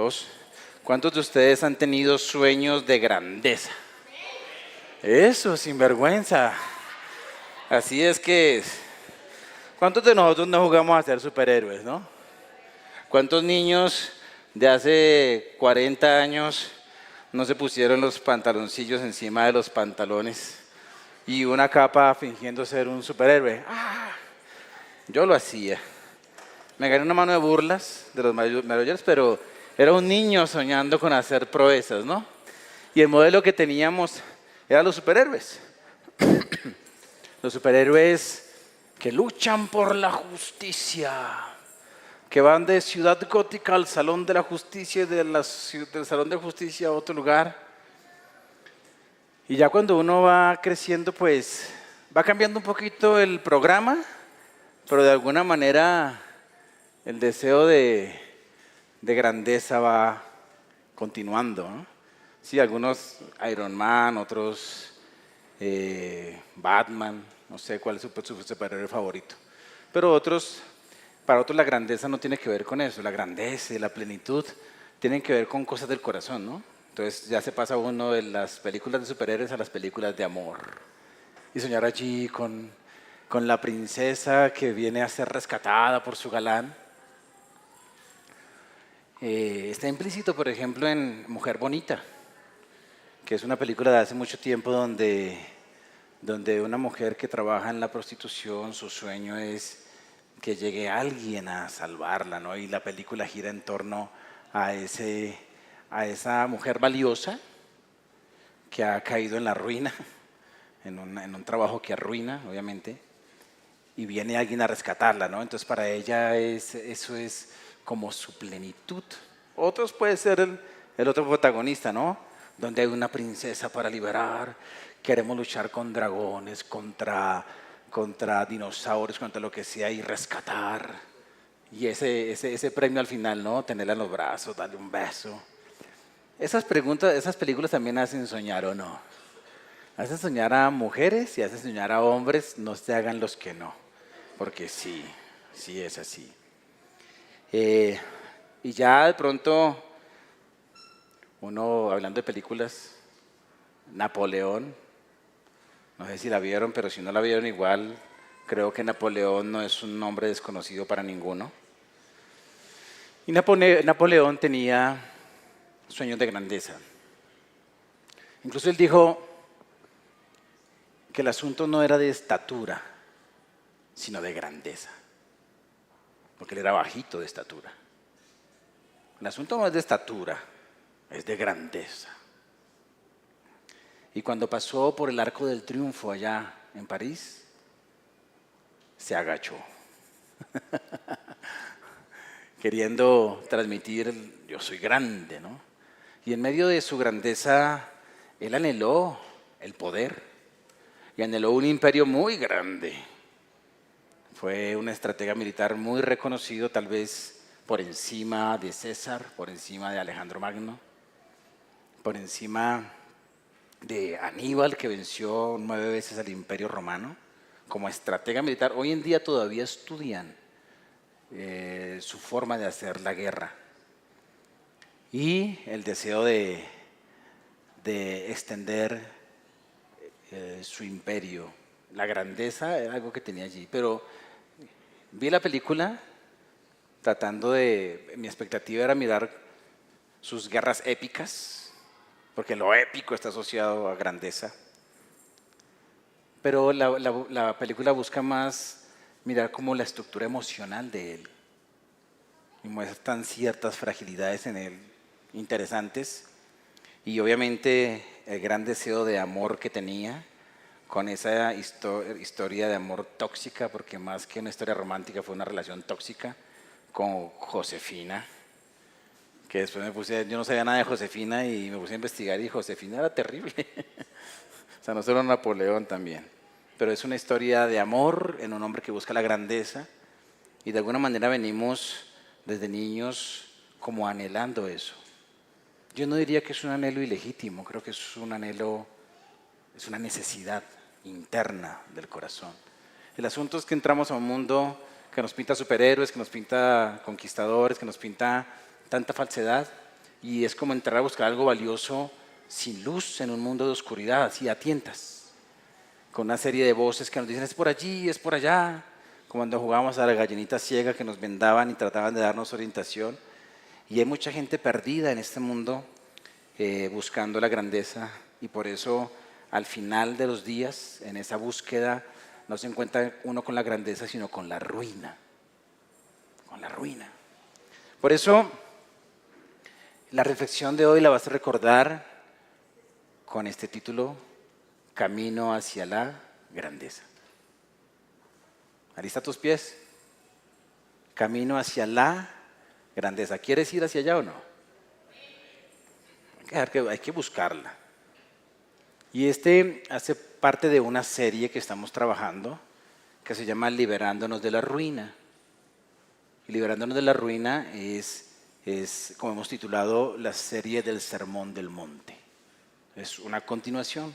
Dos. ¿Cuántos de ustedes han tenido sueños de grandeza? Eso, sinvergüenza. Así es que, ¿cuántos de nosotros no jugamos a ser superhéroes, no? ¿Cuántos niños de hace 40 años no se pusieron los pantaloncillos encima de los pantalones y una capa fingiendo ser un superhéroe? Yo lo hacía. Me gané una mano de burlas de los mayores, pero era un niño soñando con hacer proezas, ¿no? Y el modelo que teníamos eran los superhéroes. Los superhéroes que luchan por la justicia, que van de Ciudad Gótica al Salón de la Justicia y del Salón de Justicia a otro lugar. Y ya cuando uno va creciendo, pues va cambiando un poquito el programa, pero de alguna manera el deseo de grandeza va continuando, ¿no? Sí, algunos Iron Man, otros Batman, no sé cuál es su superhéroe favorito. Pero para otros la grandeza no tiene que ver con eso. La grandeza y la plenitud tienen que ver con cosas del corazón, ¿no? Entonces ya se pasa uno de las películas de superhéroes a las películas de amor. Y soñar allí con la princesa que viene a ser rescatada por su galán. Está implícito, por ejemplo, en Mujer Bonita, que es una película de hace mucho tiempo donde una mujer que trabaja en la prostitución, su sueño es que llegue alguien a salvarla, ¿no? Y la película gira en torno a esa mujer valiosa que ha caído en la ruina, en un trabajo que arruina, obviamente, y viene alguien a rescatarla, ¿no? Entonces para ella eso es como su plenitud. Otros puede ser el otro protagonista, ¿no? Donde hay una princesa para liberar, queremos luchar con dragones, contra dinosaurios, contra lo que sea y rescatar. Y ese premio al final, ¿no? Tenerla en los brazos, darle un beso. Esas películas también hacen soñar, ¿o no? Hacen soñar a mujeres y hacen soñar a hombres, no se hagan los que no. Porque sí es así. Y ya de pronto, uno hablando de películas, Napoleón, no sé si la vieron, pero si no la vieron igual, creo que Napoleón no es un nombre desconocido para ninguno. Y Napoleón tenía sueños de grandeza. Incluso él dijo que el asunto no era de estatura, sino de grandeza, porque él era bajito de estatura. El asunto no es de estatura, es de grandeza. Y cuando pasó por el Arco del Triunfo allá en París, se agachó, queriendo transmitir, yo soy grande, ¿no? Y en medio de su grandeza, él anheló el poder y anheló un imperio muy grande. Fue un estratega militar muy reconocido, tal vez por encima de César, por encima de Alejandro Magno, por encima de Aníbal, que venció 9 veces al Imperio Romano. Como estratega militar, hoy en día todavía estudian su forma de hacer la guerra y el deseo de extender su imperio. La grandeza era algo que tenía allí, pero vi la película mi expectativa era mirar sus guerras épicas, porque lo épico está asociado a grandeza. Pero la película busca más mirar como la estructura emocional de él. Y muestran ciertas fragilidades en él interesantes. Y obviamente el gran deseo de amor que tenía con esa historia de amor tóxica, porque más que una historia romántica fue una relación tóxica con Josefina, que después yo no sabía nada de Josefina y me puse a investigar y Josefina era terrible. O sea, no solo Napoleón también. Pero es una historia de amor en un hombre que busca la grandeza y de alguna manera venimos desde niños como anhelando eso. Yo no diría que es un anhelo ilegítimo, creo que es un anhelo, es una necesidad interna del corazón. El asunto es que entramos a un mundo que nos pinta superhéroes, que nos pinta conquistadores, que nos pinta tanta falsedad Y es como entrar a buscar algo valioso sin luz en un mundo de oscuridad, así a tientas, con una serie de voces que nos dicen es por allí, es por allá, como cuando jugábamos a la gallinita ciega que nos vendaban y trataban de darnos orientación. Y hay mucha gente perdida en este mundo buscando la grandeza, y por eso al final de los días, en esa búsqueda, no se encuentra uno con la grandeza, sino con la ruina. Con la ruina. Por eso, la reflexión de hoy la vas a recordar con este título: Camino hacia la grandeza. ¿Alista tus pies? Camino hacia la grandeza. ¿Quieres ir hacia allá o no? Hay que buscarla. Y este hace parte de una serie que estamos trabajando que se llama Liberándonos de la Ruina. Y Liberándonos de la Ruina es, como hemos titulado, la serie del Sermón del Monte. Es una continuación.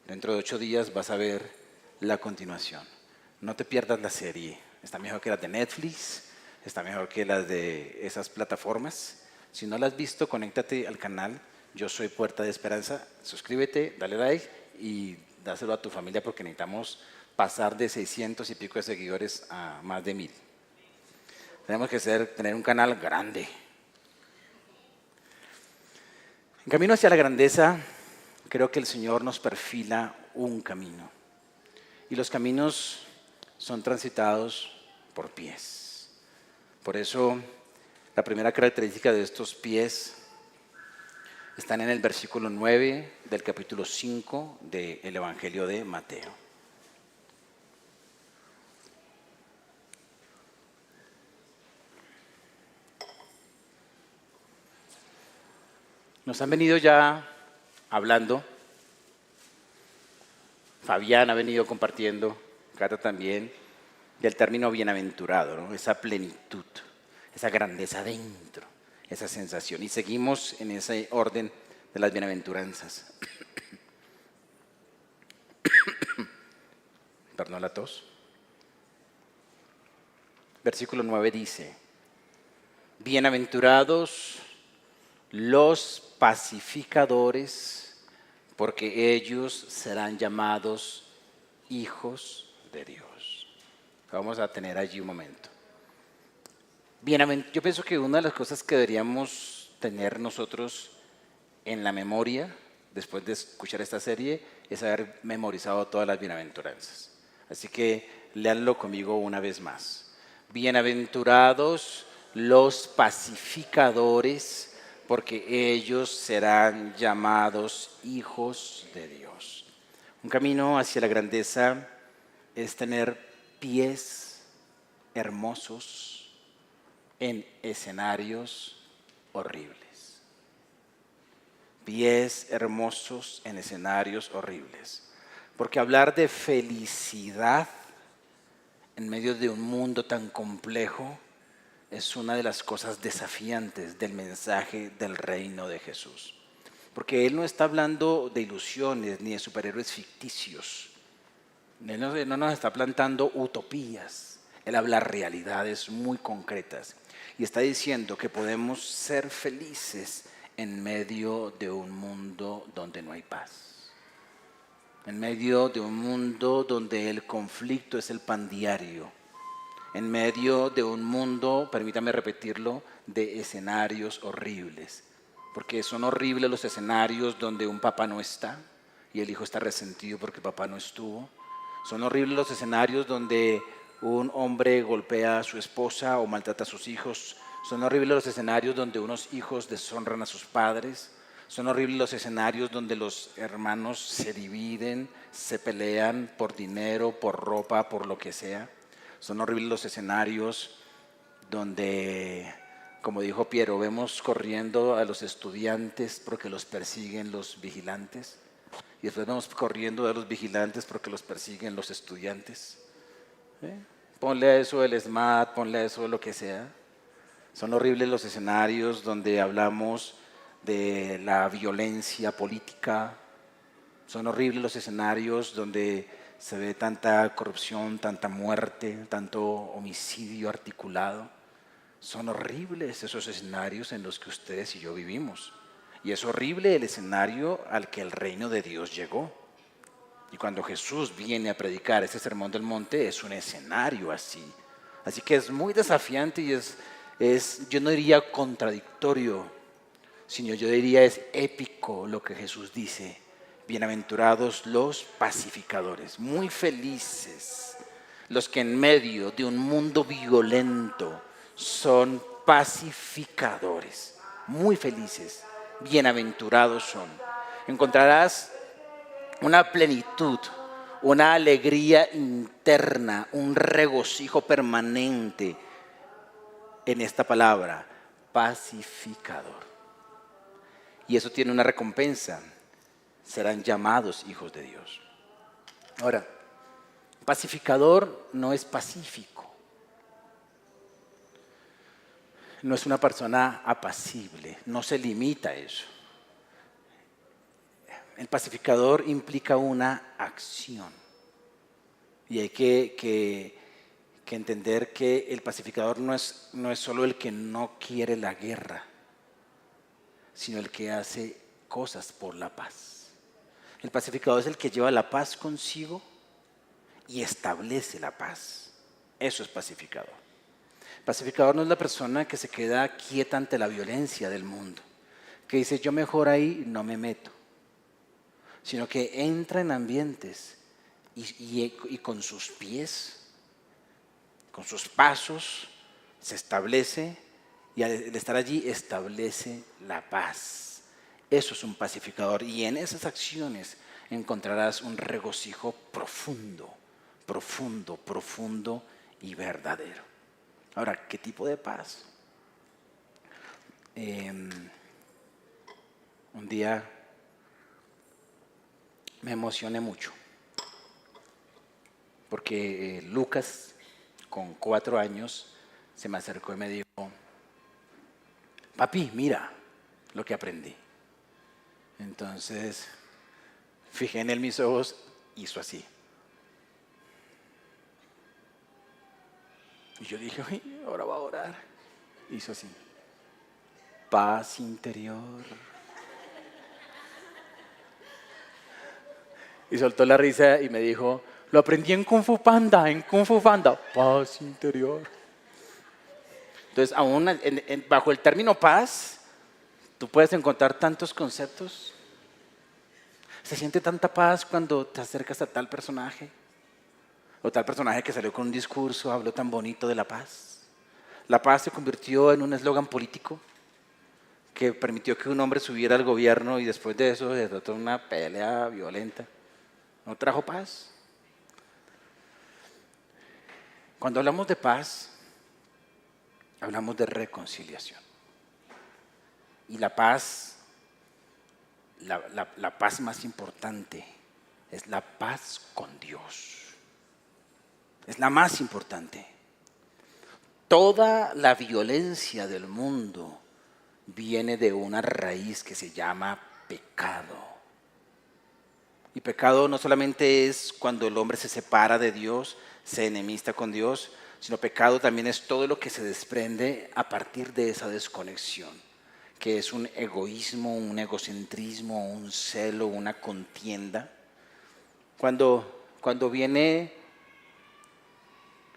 Dentro de 8 días vas a ver la continuación. No te pierdas la serie. Está mejor que las de Netflix, está mejor que las de esas plataformas. Si no la has visto, conéctate al canal. Yo soy Puerta de Esperanza. Suscríbete, dale like y dáselo a tu familia, porque necesitamos pasar de 600 y pico de seguidores a más de 1000. Tenemos que tener un canal grande. En camino hacia la grandeza, creo que el Señor nos perfila un camino. Y los caminos son transitados por pies. Por eso, la primera característica de estos pies están en el versículo 9 del capítulo 5 del Evangelio de Mateo. Nos han venido ya hablando, Fabián ha venido compartiendo, Cata también, del término bienaventurado, ¿no? Esa plenitud, esa grandeza dentro, esa sensación. Y seguimos en ese orden de las bienaventuranzas. Perdón la tos. Versículo 9 dice: bienaventurados los pacificadores, porque ellos serán llamados hijos de Dios. Vamos a tener allí un momento. Yo pienso que una de las cosas que deberíamos tener nosotros en la memoria, después de escuchar esta serie, es haber memorizado todas las bienaventuranzas. Así que léanlo conmigo una vez más. Bienaventurados los pacificadores, porque ellos serán llamados hijos de Dios. Un camino hacia la grandeza es tener pies hermosos en escenarios horribles. Pies hermosos en escenarios horribles. Porque hablar de felicidad en medio de un mundo tan complejo es una de las cosas desafiantes del mensaje del reino de Jesús. Porque Él no está hablando de ilusiones ni de superhéroes ficticios. Él no nos está plantando utopías. Él habla realidades muy concretas. Y está diciendo que podemos ser felices en medio de un mundo donde no hay paz. En medio de un mundo donde el conflicto es el pan diario. En medio de un mundo, permítame repetirlo, de escenarios horribles. Porque son horribles los escenarios donde un papá no está y el hijo está resentido porque el papá no estuvo. Son horribles los escenarios donde un hombre golpea a su esposa o maltrata a sus hijos. Son horribles los escenarios donde unos hijos deshonran a sus padres. Son horribles los escenarios donde los hermanos se dividen, se pelean por dinero, por ropa, por lo que sea. Son horribles los escenarios donde, como dijo Piero, vemos corriendo a los estudiantes porque los persiguen los vigilantes. Y después vemos corriendo a los vigilantes porque los persiguen los estudiantes. Ponle a eso el SMAT, ponle a eso lo que sea. Son horribles los escenarios donde hablamos de la violencia política. Son horribles los escenarios donde se ve tanta corrupción, tanta muerte, tanto homicidio articulado. Son horribles esos escenarios en los que ustedes y yo vivimos. Y es horrible el escenario al que el reino de Dios llegó. Y cuando Jesús viene a predicar este sermón del monte, es un escenario así. Así que es muy desafiante y yo no diría contradictorio, sino yo diría es épico lo que Jesús dice. Bienaventurados los pacificadores, muy felices los que en medio de un mundo violento son pacificadores, muy felices, bienaventurados son. Encontrarás una plenitud, una alegría interna, un regocijo permanente en esta palabra, pacificador. Y eso tiene una recompensa, serán llamados hijos de Dios. Ahora, pacificador no es pacífico, no es una persona apacible, no se limita a eso. El pacificador implica una acción y hay que entender que el pacificador no es solo el que no quiere la guerra, sino el que hace cosas por la paz. El pacificador es el que lleva la paz consigo y establece la paz. Eso es pacificador. Pacificador no es la persona que se queda quieta ante la violencia del mundo, que dice yo mejor ahí no me meto, sino que entra en ambientes y con sus pies, con sus pasos, se establece y al estar allí establece la paz. Eso es un pacificador y en esas acciones encontrarás un regocijo profundo, profundo, profundo y verdadero. Ahora, ¿qué tipo de paz? Un día me emocioné mucho porque Lucas, con 4 años, se me acercó y me dijo, papi, mira lo que aprendí. Entonces, fijé en él mis ojos, hizo así. Y yo dije, uy, ahora va a orar. Hizo así. Paz interior. Y soltó la risa y me dijo, lo aprendí en Kung Fu Panda, paz interior. Entonces, aún bajo el término paz, tú puedes encontrar tantos conceptos. Se siente tanta paz cuando te acercas a tal personaje, o tal personaje que salió con un discurso, habló tan bonito de la paz. La paz se convirtió en un eslogan político que permitió que un hombre subiera al gobierno y después de eso se trató de una pelea violenta. ¿No trajo paz? Cuando hablamos de paz, hablamos de reconciliación. Y la paz, la paz más importante es la paz con Dios. Es la más importante. Toda la violencia del mundo viene de una raíz que se llama pecado. Y pecado no solamente es cuando el hombre se separa de Dios, se enemista con Dios, sino pecado también es todo lo que se desprende a partir de esa desconexión, que es un egoísmo, un egocentrismo, un celo, una contienda. Cuando viene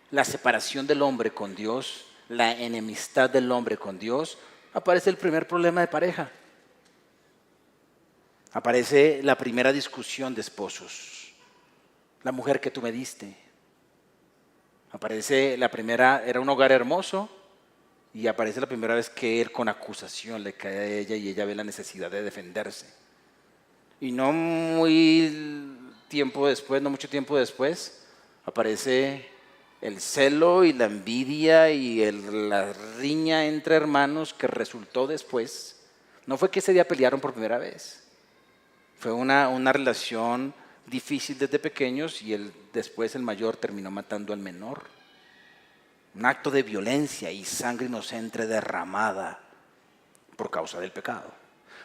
la separación del hombre con Dios, la enemistad del hombre con Dios, aparece el primer problema de pareja. Aparece la primera discusión de esposos. La mujer que tú me diste. Aparece la primera, era un hogar hermoso, y aparece la primera vez que él con acusación le cae a ella y ella ve la necesidad de defenderse. Y no mucho tiempo después, aparece el celo y la envidia y la riña entre hermanos que resultó después. No fue que ese día pelearon por primera vez. Fue una relación difícil desde pequeños y después el mayor terminó matando al menor. Un acto de violencia y sangre inocente derramada por causa del pecado.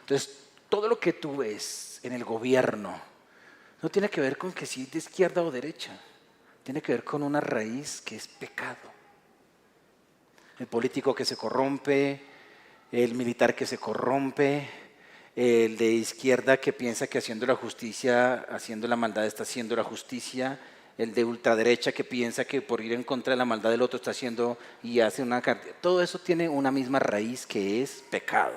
Entonces, todo lo que tú ves en el gobierno no tiene que ver con que si es de izquierda o derecha. Tiene que ver con una raíz que es pecado. El político que se corrompe, el militar que se corrompe, el de izquierda que piensa que haciendo la justicia, haciendo la maldad está haciendo la justicia, el de ultraderecha que piensa que por ir en contra de la maldad del otro está haciendo y hace una cantidad. Todo eso tiene una misma raíz que es pecado.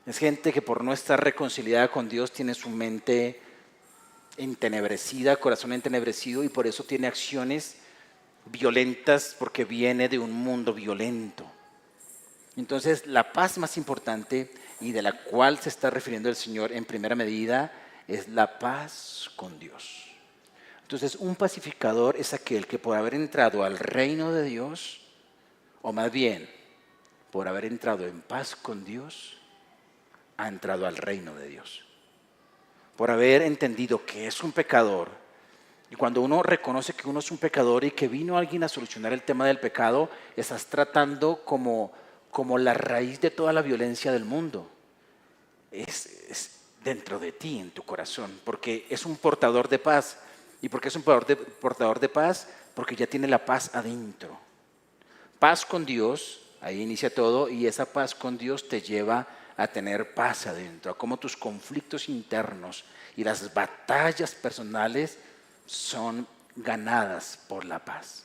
Es gente que por no estar reconciliada con Dios tiene su mente entenebrecida, corazón entenebrecido, y por eso tiene acciones violentas porque viene de un mundo violento. Entonces, la paz más importante y de la cual se está refiriendo el Señor en primera medida es la paz con Dios. Entonces, un pacificador es aquel que por haber entrado al reino de Dios, o más bien, por haber entrado en paz con Dios, ha entrado al reino de Dios. Por haber entendido que es un pecador. Y cuando uno reconoce que uno es un pecador y que vino alguien a solucionar el tema del pecado, estás tratando como la raíz de toda la violencia del mundo. Es dentro de ti, en tu corazón, porque es un portador de paz. ¿Y por qué es un portador de paz? Porque ya tiene la paz adentro. Paz con Dios, ahí inicia todo, y esa paz con Dios te lleva a tener paz adentro, a cómo tus conflictos internos y las batallas personales son ganadas por la paz.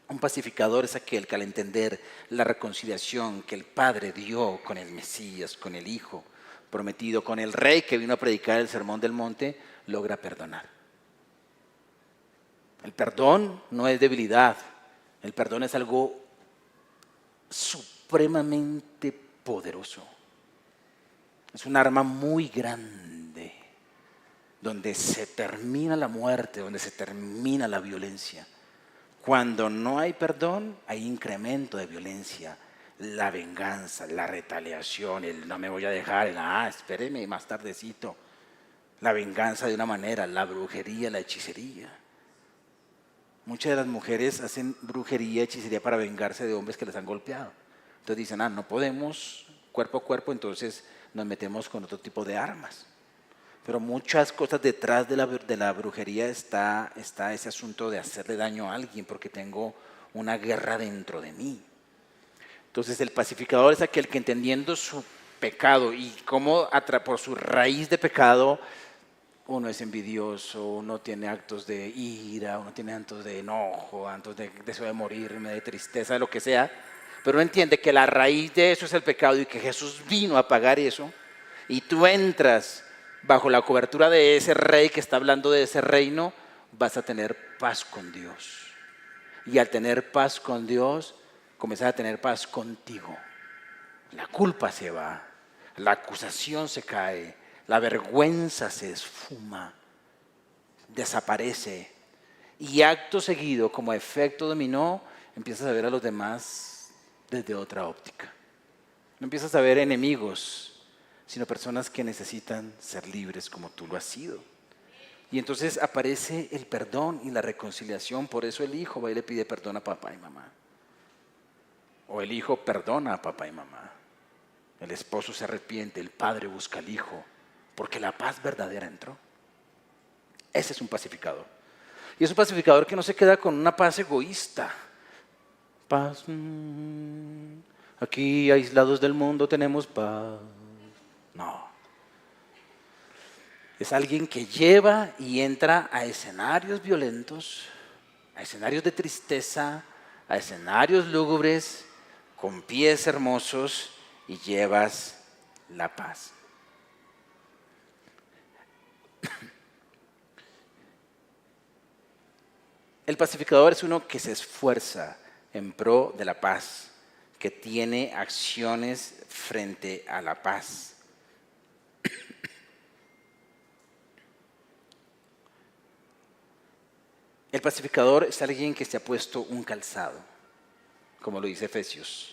Un pacificador es aquel que al entender la reconciliación que el Padre dio con el Mesías, con el Hijo prometido, con el Rey que vino a predicar el Sermón del Monte, logra perdonar. El perdón no es debilidad, el perdón es algo supremamente poderoso. Es un arma muy grande, donde se termina la muerte, donde se termina la violencia. Cuando no hay perdón, hay incremento de violencia, la venganza, la retaliación, el no me voy a dejar, el espéreme más tardecito. La venganza de una manera, la brujería, la hechicería. Muchas de las mujeres hacen brujería, hechicería para vengarse de hombres que les han golpeado. Entonces dicen, no podemos cuerpo a cuerpo, entonces nos metemos con otro tipo de armas. Pero muchas cosas detrás de la brujería está ese asunto de hacerle daño a alguien porque tengo una guerra dentro de mí. Entonces el pacificador es aquel que entendiendo su pecado y cómo por su raíz de pecado uno es envidioso, uno tiene actos de ira, uno tiene actos de enojo, actos de deseo de morirme, de tristeza, de lo que sea, pero uno entiende que la raíz de eso es el pecado y que Jesús vino a pagar eso, y tú entras bajo la cobertura de ese rey que está hablando de ese reino, vas a tener paz con Dios. Y al tener paz con Dios, comienzas a tener paz contigo. La culpa se va, la acusación se cae, la vergüenza se esfuma, desaparece. Y acto seguido, como efecto dominó, empiezas a ver a los demás desde otra óptica. No empiezas a ver enemigos, sino personas que necesitan ser libres como tú lo has sido. Y entonces aparece el perdón y la reconciliación. Por eso el hijo va y le pide perdón a papá y mamá. O el hijo perdona a papá y mamá. El esposo se arrepiente, el padre busca al hijo, porque la paz verdadera entró. Ese es un pacificador. Y es un pacificador que no se queda con una paz egoísta. Paz, aquí aislados del mundo tenemos paz. No. Es alguien que lleva y entra a escenarios violentos, a escenarios de tristeza, a escenarios lúgubres, con pies hermosos, y llevas la paz. El pacificador es uno que se esfuerza en pro de la paz, que tiene acciones frente a la paz. El pacificador es alguien que se ha puesto un calzado, como lo dice Efesios,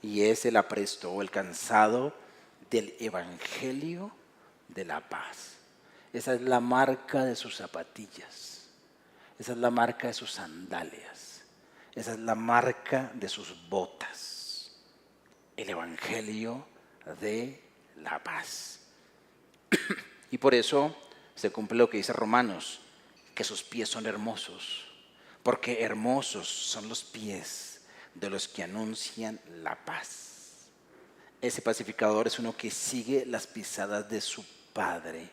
y es el apresto o el calzado del evangelio de la paz. Esa es la marca de sus zapatillas, esa es la marca de sus sandalias, esa es la marca de sus botas, el evangelio de la paz. Y por eso se cumple lo que dice Romanos, que sus pies son hermosos, porque hermosos son los pies de los que anuncian la paz. Ese pacificador es uno que sigue las pisadas de su Padre,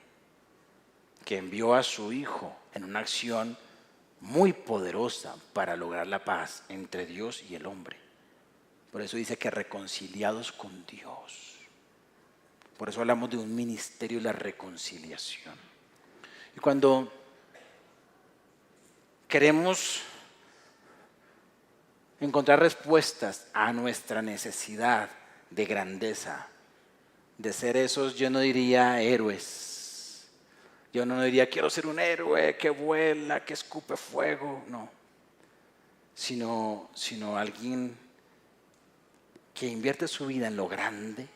que envió a su Hijo en una acción muy poderosa para lograr la paz entre Dios y el hombre. Por eso dice que reconciliados con Dios. Por eso hablamos de un ministerio de la reconciliación. Y cuando queremos encontrar respuestas a nuestra necesidad de grandeza, de ser esos, yo no diría héroes, yo no diría quiero ser un héroe que vuela, que escupe fuego, no, sino alguien que invierte su vida en lo grande,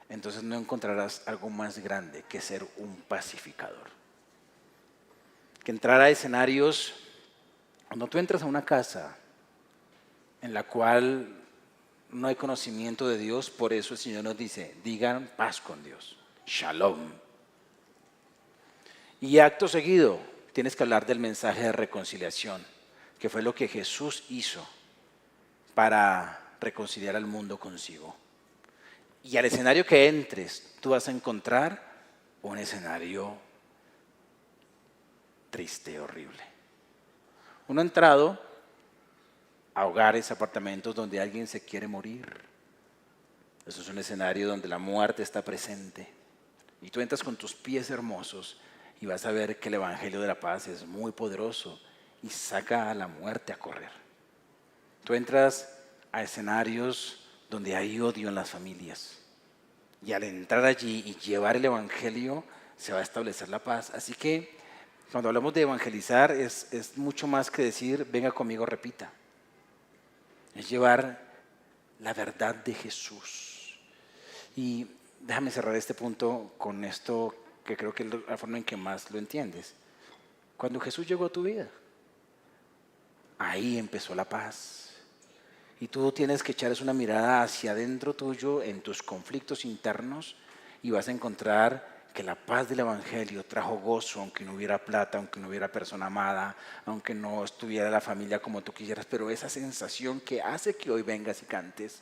entonces no encontrarás algo más grande que ser un pacificador. Que entrar a escenarios, cuando tú entras a una casa en la cual no hay conocimiento de Dios, por eso el Señor nos dice, digan paz con Dios, shalom. Y acto seguido tienes que hablar del mensaje de reconciliación, que fue lo que Jesús hizo para reconciliar al mundo consigo. Y al escenario que entres, tú vas a encontrar un escenario triste, horrible. Uno ha entrado a hogares, apartamentos donde alguien se quiere morir. Eso es un escenario donde la muerte está presente. Y tú entras con tus pies hermosos y vas a ver que el Evangelio de la Paz es muy poderoso y saca a la muerte a correr. Tú entras a escenarios donde hay odio en las familias. Y al entrar allí y llevar el Evangelio, se va a establecer la paz. Así que cuando hablamos de evangelizar es mucho más que decir, venga conmigo, repita. Es llevar la verdad de Jesús. Y déjame cerrar este punto con esto que creo que es la forma en que más lo entiendes. Cuando Jesús llegó a tu vida, ahí empezó la paz. Y tú tienes que echar una mirada hacia adentro tuyo en tus conflictos internos y vas a encontrar que la paz del Evangelio trajo gozo, aunque no hubiera plata, aunque no hubiera persona amada, aunque no estuviera la familia como tú quisieras, pero esa sensación que hace que hoy vengas y cantes,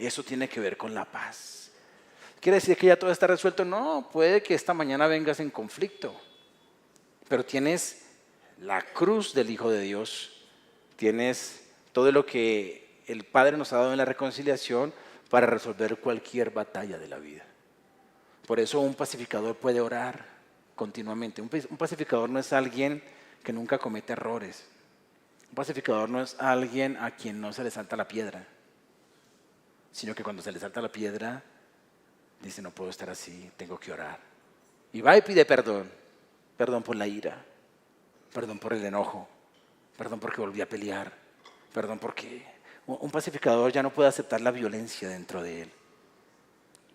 eso tiene que ver con la paz. ¿Quiere decir que ya todo está resuelto? No, puede que esta mañana vengas en conflicto, pero tienes la cruz del Hijo de Dios, tienes todo lo que el Padre nos ha dado en la reconciliación para resolver cualquier batalla de la vida. Por eso un pacificador puede orar continuamente. Un pacificador no es alguien que nunca comete errores. Un pacificador no es alguien a quien no se le salta la piedra, sino que cuando se le salta la piedra, dice no puedo estar así, tengo que orar. Y va y pide perdón. Perdón por la ira, perdón por el enojo, perdón porque volví a pelear, perdón porque... Un pacificador ya no puede aceptar la violencia dentro de él.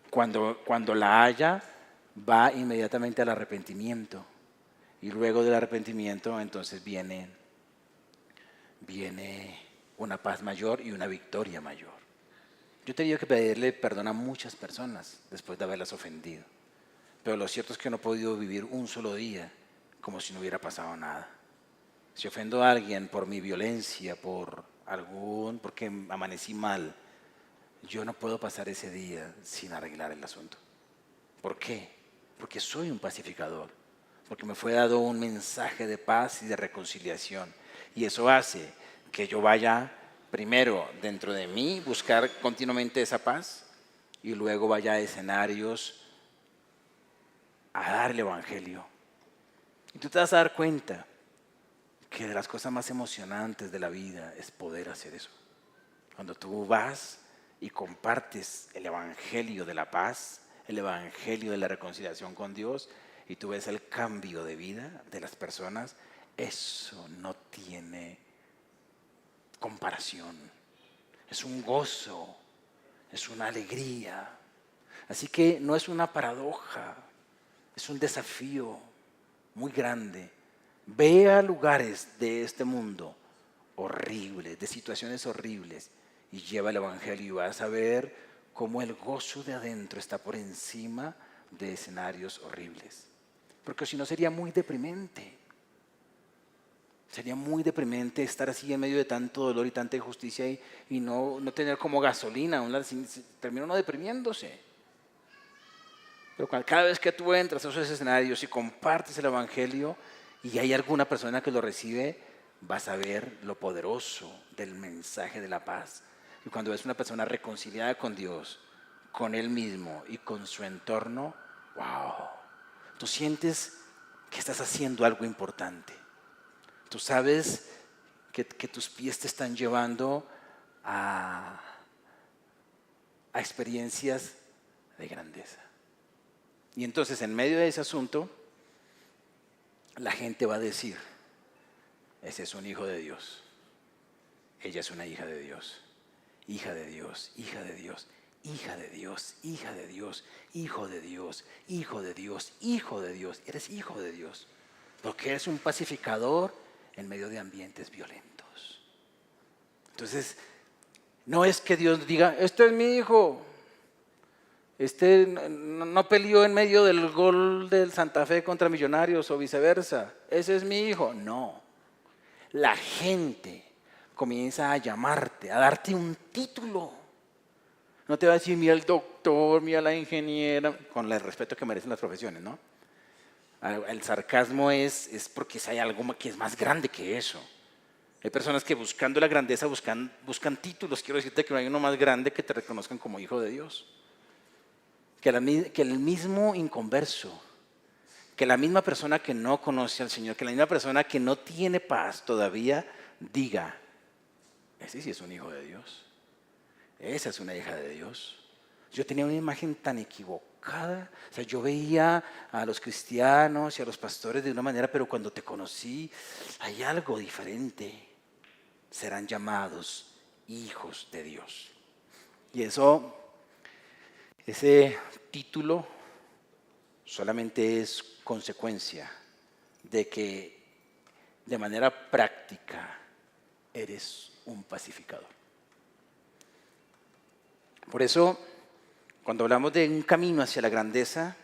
Cuando la haya, va inmediatamente al arrepentimiento. Y luego del arrepentimiento, entonces viene una paz mayor y una victoria mayor. Yo he tenido que pedirle perdón a muchas personas después de haberlas ofendido. Pero lo cierto es que no he podido vivir un solo día como si no hubiera pasado nada. Si ofendo a alguien por mi violencia, porque amanecí mal, yo no puedo pasar ese día sin arreglar el asunto. ¿Por qué? Porque soy un pacificador, porque me fue dado un mensaje de paz y de reconciliación. Y eso hace que yo vaya primero dentro de mí, buscar continuamente esa paz, y luego vaya a escenarios a dar el Evangelio. Y tú te vas a dar cuenta que de las cosas más emocionantes de la vida es poder hacer eso. Cuando tú vas y compartes el Evangelio de la paz, el Evangelio de la reconciliación con Dios, y tú ves el cambio de vida de las personas, eso no tiene comparación. Es un gozo, es una alegría. Así que no es una paradoja, es un desafío muy grande. Ve a lugares de este mundo horribles, de situaciones horribles, y lleva el Evangelio y vas a ver cómo el gozo de adentro está por encima de escenarios horribles. Porque si no sería muy deprimente. Sería muy deprimente estar así en medio de tanto dolor y tanta injusticia y no tener como gasolina. Termina uno deprimiéndose. Pero cada vez que tú entras a esos escenarios y compartes el Evangelio y hay alguna persona que lo recibe, vas a ver lo poderoso del mensaje de la paz. Y cuando ves una persona reconciliada con Dios, con Él mismo y con su entorno, wow, tú sientes que estás haciendo algo importante. Tú sabes que tus pies te están llevando a experiencias de grandeza. Y entonces en medio de ese asunto, la gente va a decir, ese es un hijo de Dios, ella es una hija de Dios, hija de Dios, hija de Dios, hija de Dios, hija de Dios, hijo de Dios, hijo de Dios, hijo de Dios, eres hijo de Dios, porque eres un pacificador en medio de ambientes violentos. Entonces, no es que Dios diga, este es mi hijo. No peleó en medio del gol del Santa Fe contra Millonarios o viceversa. Ese es mi hijo. No. La gente comienza a llamarte, a darte un título. No te va a decir, mira el doctor, mira la ingeniera, con el respeto que merecen las profesiones, ¿no? El sarcasmo es porque hay algo que es más grande que eso. Hay personas que buscando la grandeza buscan títulos. Quiero decirte que no hay uno más grande que te reconozcan como hijo de Dios. Que el mismo inconverso, que la misma persona que no conoce al Señor, que la misma persona que no tiene paz todavía, diga, ese sí es un hijo de Dios, esa es una hija de Dios. Yo tenía una imagen tan equivocada, o sea, yo veía a los cristianos y a los pastores de una manera, pero cuando te conocí, hay algo diferente. Serán llamados hijos de Dios. Y ese título solamente es consecuencia de que de manera práctica eres un pacificador. Por eso, cuando hablamos de un camino hacia la grandeza,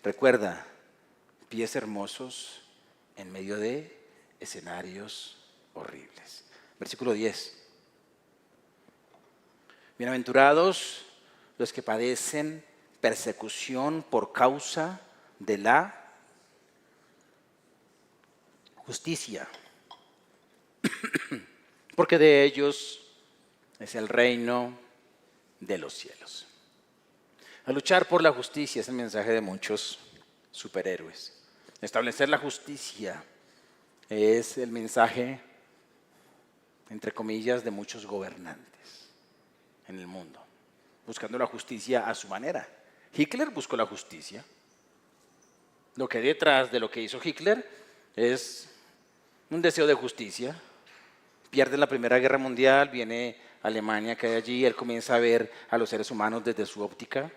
recuerda, pies hermosos en medio de escenarios horribles. Versículo 10. Bienaventurados los que padecen persecución por causa de la justicia, porque de ellos es el reino de los cielos. A luchar por la justicia es el mensaje de muchos superhéroes. Establecer la justicia es el mensaje, entre comillas, de muchos gobernantes en el mundo, buscando la justicia a su manera. Hitler buscó la justicia. Lo que hay detrás de lo que hizo Hitler es un deseo de justicia. Pierde la Primera Guerra Mundial, viene Alemania, que hay allí, él comienza a ver a los seres humanos desde su óptica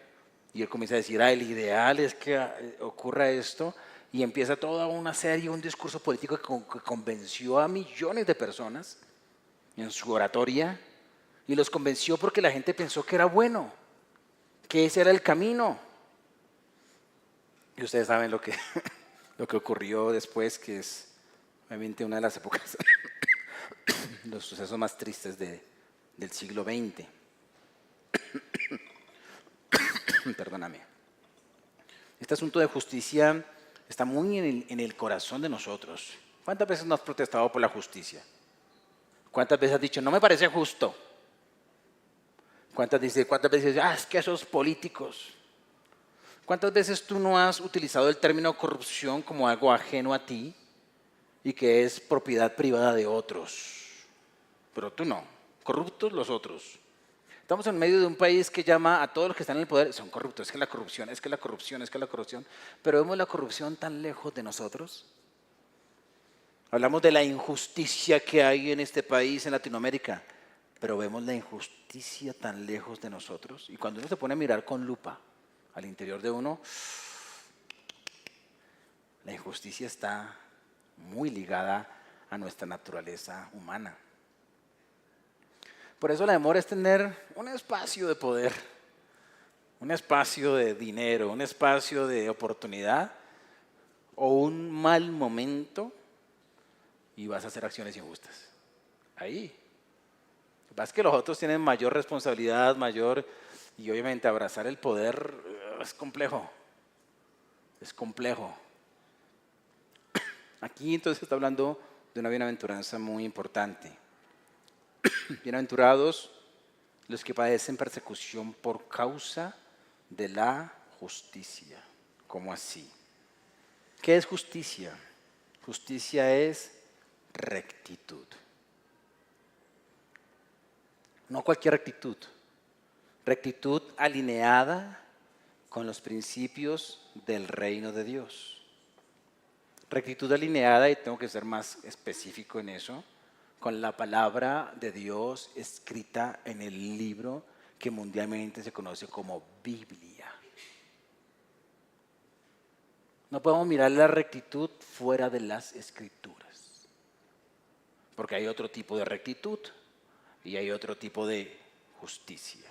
y él comienza a decir, el ideal es que ocurra esto, y empieza toda una serie, un discurso político que convenció a millones de personas en su oratoria, y los convenció porque la gente pensó que era bueno, que ese era el camino. Y ustedes saben lo que ocurrió después, que es obviamente una de las épocas, los sucesos más tristes del siglo XX. Perdóname. Este asunto de justicia está muy en el corazón de nosotros. ¿Cuántas veces no has protestado por la justicia? ¿Cuántas veces has dicho, no me parece justo? ¿Cuántas veces dices, es que esos políticos? ¿Cuántas veces tú no has utilizado el término corrupción como algo ajeno a ti y que es propiedad privada de otros? Pero tú no, corruptos los otros. Estamos en medio de un país que llama a todos los que están en el poder, son corruptos, es que la corrupción, es que la corrupción, es que la corrupción. Pero vemos la corrupción tan lejos de nosotros. Hablamos de la injusticia que hay en este país, en Latinoamérica, pero vemos la injusticia tan lejos de nosotros. Y cuando uno se pone a mirar con lupa al interior de uno, la injusticia está muy ligada a nuestra naturaleza humana. Por eso la demora es tener un espacio de poder, un espacio de dinero, un espacio de oportunidad o un mal momento y vas a hacer acciones injustas. Ahí. Lo que pasa es que los otros tienen mayor responsabilidad, y obviamente abrazar el poder es complejo. Es complejo. Aquí entonces está hablando de una bienaventuranza muy importante. Bienaventurados los que padecen persecución por causa de la justicia. ¿Cómo así? ¿Qué es justicia? Justicia es rectitud. No cualquier rectitud. Rectitud alineada con los principios del reino de Dios. Rectitud alineada, y tengo que ser más específico en eso, con la palabra de Dios escrita en el libro que mundialmente se conoce como Biblia. No podemos mirar la rectitud fuera de las Escrituras, porque hay otro tipo de rectitud y hay otro tipo de justicia,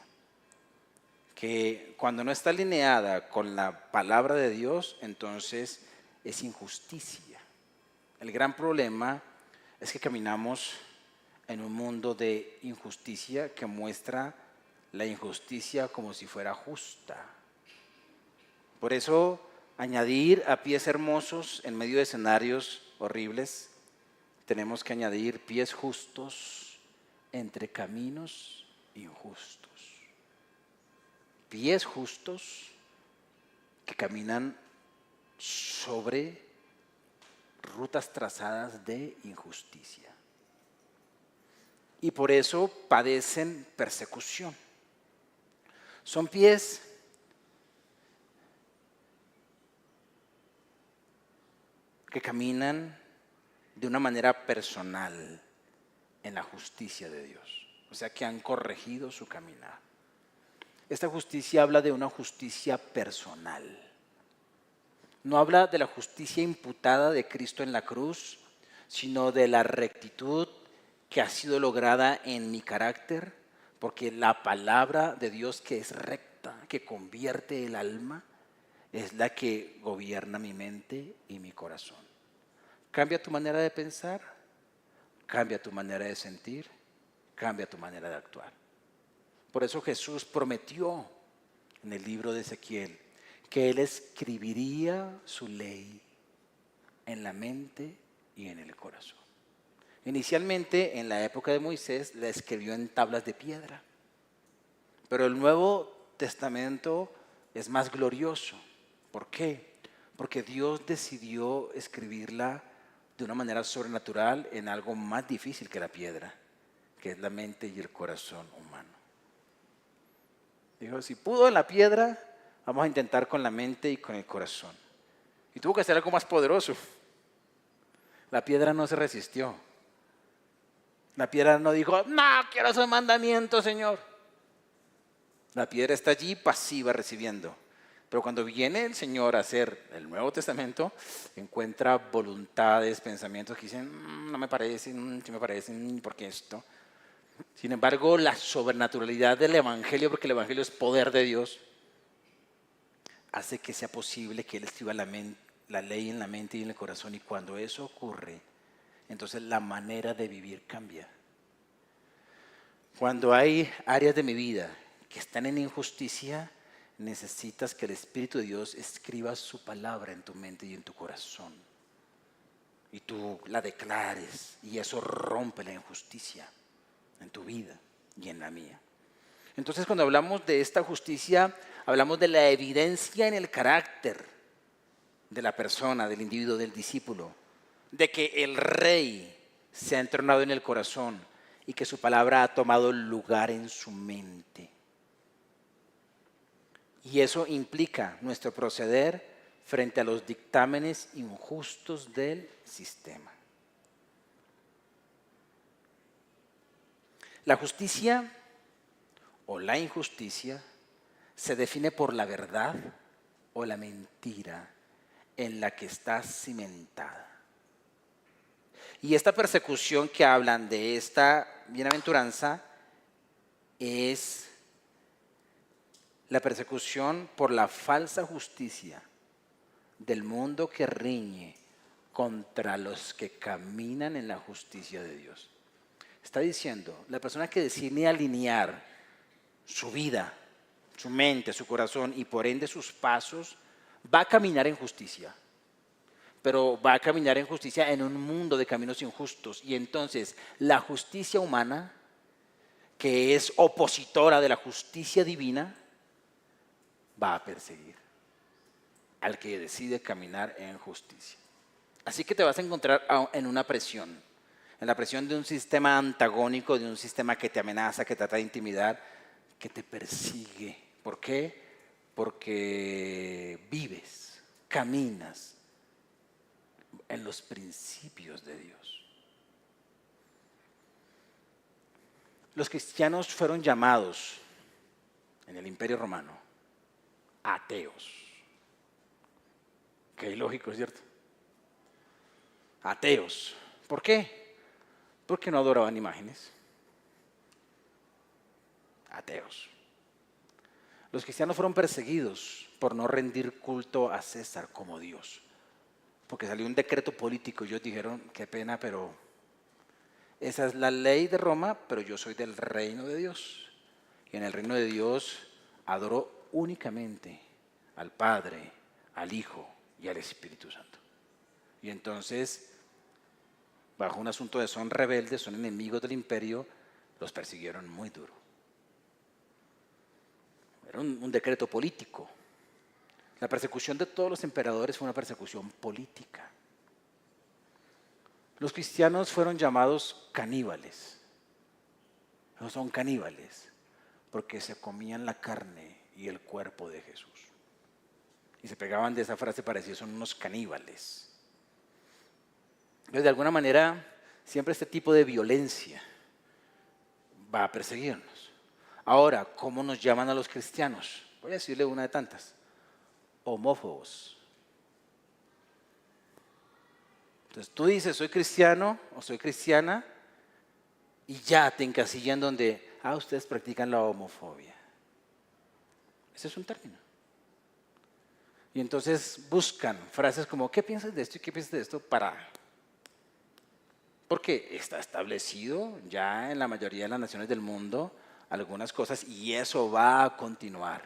que cuando no está alineada con la palabra de Dios, entonces es injusticia. El gran problema es que caminamos en un mundo de injusticia que muestra la injusticia como si fuera justa. Por eso, añadir a pies hermosos en medio de escenarios horribles, tenemos que añadir pies justos entre caminos injustos. Pies justos que caminan sobre rutas trazadas de injusticia. Y por eso padecen persecución. Son pies que caminan de una manera personal en la justicia de Dios. O sea, que han corregido su caminar. Esta justicia habla de una justicia personal. No habla de la justicia imputada de Cristo en la cruz, sino de la rectitud que ha sido lograda en mi carácter, porque la palabra de Dios, que es recta, que convierte el alma, es la que gobierna mi mente y mi corazón. Cambia tu manera de pensar, cambia tu manera de sentir, cambia tu manera de actuar. Por eso Jesús prometió en el libro de Ezequiel que Él escribiría su ley en la mente y en el corazón. Inicialmente, en la época de Moisés, la escribió en tablas de piedra. Pero el Nuevo Testamento es más glorioso. ¿Por qué? Porque Dios decidió escribirla de una manera sobrenatural en algo más difícil que la piedra, que es la mente y el corazón humano. Dijo, si pudo en la piedra, vamos a intentar con la mente y con el corazón. Y tuvo que hacer algo más poderoso. La piedra no se resistió. La piedra no dijo, no, quiero esos mandamientos, Señor. La piedra está allí pasiva recibiendo. Pero cuando viene el Señor a hacer el Nuevo Testamento, encuentra voluntades, pensamientos que dicen, no me parecen, sí me parecen, ¿por qué esto? Sin embargo, la sobrenaturalidad del Evangelio, porque el Evangelio es poder de Dios, hace que sea posible que Él escriba la ley en la mente y en el corazón. Y cuando eso ocurre, entonces la manera de vivir cambia. Cuando hay áreas de mi vida que están en injusticia, necesitas que el Espíritu de Dios escriba su palabra en tu mente y en tu corazón. Y tú la declares y eso rompe la injusticia en tu vida y en la mía. Entonces, cuando hablamos de esta justicia, hablamos de la evidencia en el carácter de la persona, del individuo, del discípulo, de que el Rey se ha entronado en el corazón y que su palabra ha tomado lugar en su mente. Y eso implica nuestro proceder frente a los dictámenes injustos del sistema. La justicia o la injusticia se define por la verdad o la mentira en la que está cimentada. Y esta persecución que hablan de esta bienaventuranza es la persecución por la falsa justicia del mundo que riñe contra los que caminan en la justicia de Dios. Está diciendo, la persona que decide alinear su vida, su mente, su corazón y por ende sus pasos, va a caminar en justicia. Pero va a caminar en justicia en un mundo de caminos injustos. Y entonces la justicia humana, que es opositora de la justicia divina, va a perseguir al que decide caminar en justicia. Así que te vas a encontrar en una presión, en la presión de un sistema antagónico, de un sistema que te amenaza, que trata de intimidar, que te persigue. ¿Por qué? Porque vives, caminas en los principios de Dios. Los cristianos fueron llamados en el Imperio Romano ateos. Qué ilógico, ¿cierto? Ateos. ¿Por qué? Porque no adoraban imágenes. Ateos. Los cristianos fueron perseguidos por no rendir culto a César como Dios. Porque salió un decreto político y ellos dijeron, qué pena, pero esa es la ley de Roma, pero yo soy del reino de Dios. Y en el reino de Dios adoro únicamente al Padre, al Hijo y al Espíritu Santo. Y entonces, bajo un asunto de son rebeldes, son enemigos del imperio, los persiguieron muy duro. Era un decreto político. La persecución de todos los emperadores fue una persecución política. Los cristianos fueron llamados caníbales. No son caníbales, porque se comían la carne y el cuerpo de Jesús. Y se pegaban de esa frase para decir, son unos caníbales. Entonces, de alguna manera, siempre este tipo de violencia va a perseguirnos. Ahora, ¿cómo nos llaman a los cristianos? Voy a decirle una de tantas. Homófobos. Entonces tú dices, soy cristiano o soy cristiana y ya te encasillan donde, ustedes practican la homofobia. Ese es un término. Y entonces buscan frases como, ¿qué piensas de esto y qué piensas de esto? Porque está establecido ya en la mayoría de las naciones del mundo algunas cosas y eso va a continuar.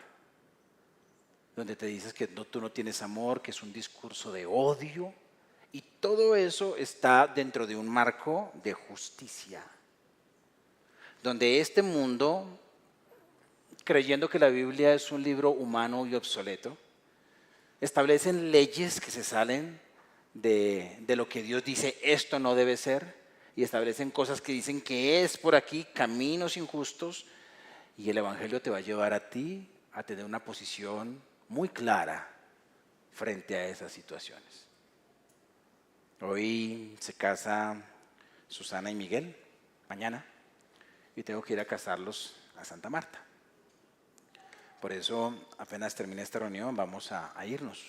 Donde te dices que tú no tienes amor, que es un discurso de odio. Y todo eso está dentro de un marco de justicia. Donde este mundo, creyendo que la Biblia es un libro humano y obsoleto, establecen leyes que se salen de lo que Dios dice, esto no debe ser, y establecen cosas que dicen que es por aquí, caminos injustos, y el Evangelio te va a llevar a ti a tener una posición muy clara frente a esas situaciones. Hoy se casa Susana y Miguel, mañana, y tengo que ir a casarlos a Santa Marta. Por eso, apenas termine esta reunión, vamos a irnos.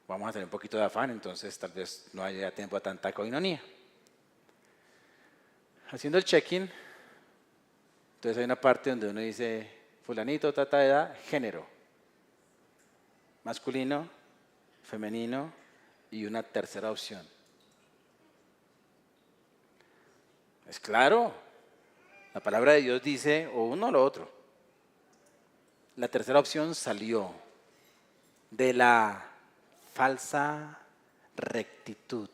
Vamos a tener un poquito de afán, entonces tal vez no haya tiempo a tanta coinonía. Haciendo el check-in, entonces hay una parte donde uno dice, fulanito, tata de edad, género, masculino, femenino y una tercera opción. Es claro, la palabra de Dios dice o uno o lo otro. La tercera opción salió de la falsa rectitud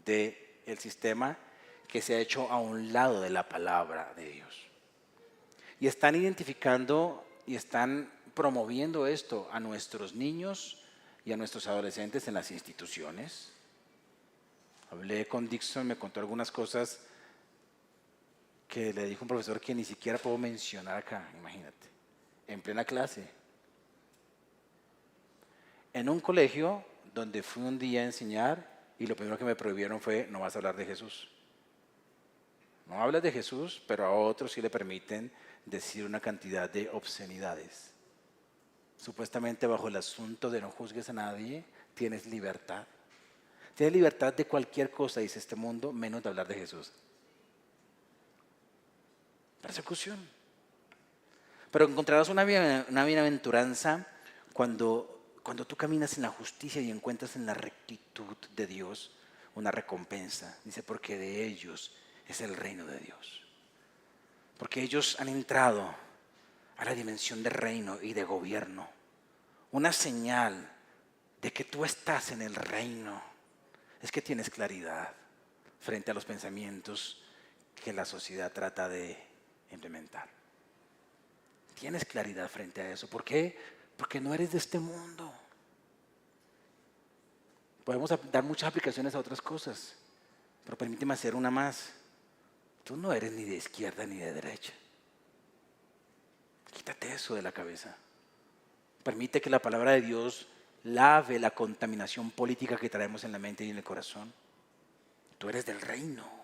del sistema que se ha hecho a un lado de la palabra de Dios. Y están identificando y están promoviendo esto a nuestros niños y a nuestros adolescentes en las instituciones. Hablé con Dixon, me contó algunas cosas que le dijo un profesor que ni siquiera puedo mencionar acá, imagínate, en plena clase. En un colegio donde fui un día a enseñar y lo primero que me prohibieron fue, no vas a hablar de Jesús. No hablas de Jesús, pero a otros sí le permiten decir una cantidad de obscenidades. Supuestamente bajo el asunto de no juzgues a nadie, tienes libertad. Tienes libertad de cualquier cosa, dice este mundo, menos de hablar de Jesús. Persecución. Pero encontrarás una bienaventuranza cuando cuando tú caminas en la justicia y encuentras en la rectitud de Dios una recompensa, dice, porque de ellos es el reino de Dios. Porque ellos han entrado a la dimensión de reino y de gobierno. Una señal de que tú estás en el reino es que tienes claridad frente a los pensamientos que la sociedad trata de implementar. Tienes claridad frente a eso. ¿Por qué? Porque no eres de este mundo. Podemos dar muchas aplicaciones a otras cosas, pero permíteme hacer una más. Tú no eres ni de izquierda ni de derecha. Quítate eso de la cabeza. Permite que la palabra de Dios lave la contaminación política que traemos en la mente y en el corazón. Tú eres del reino.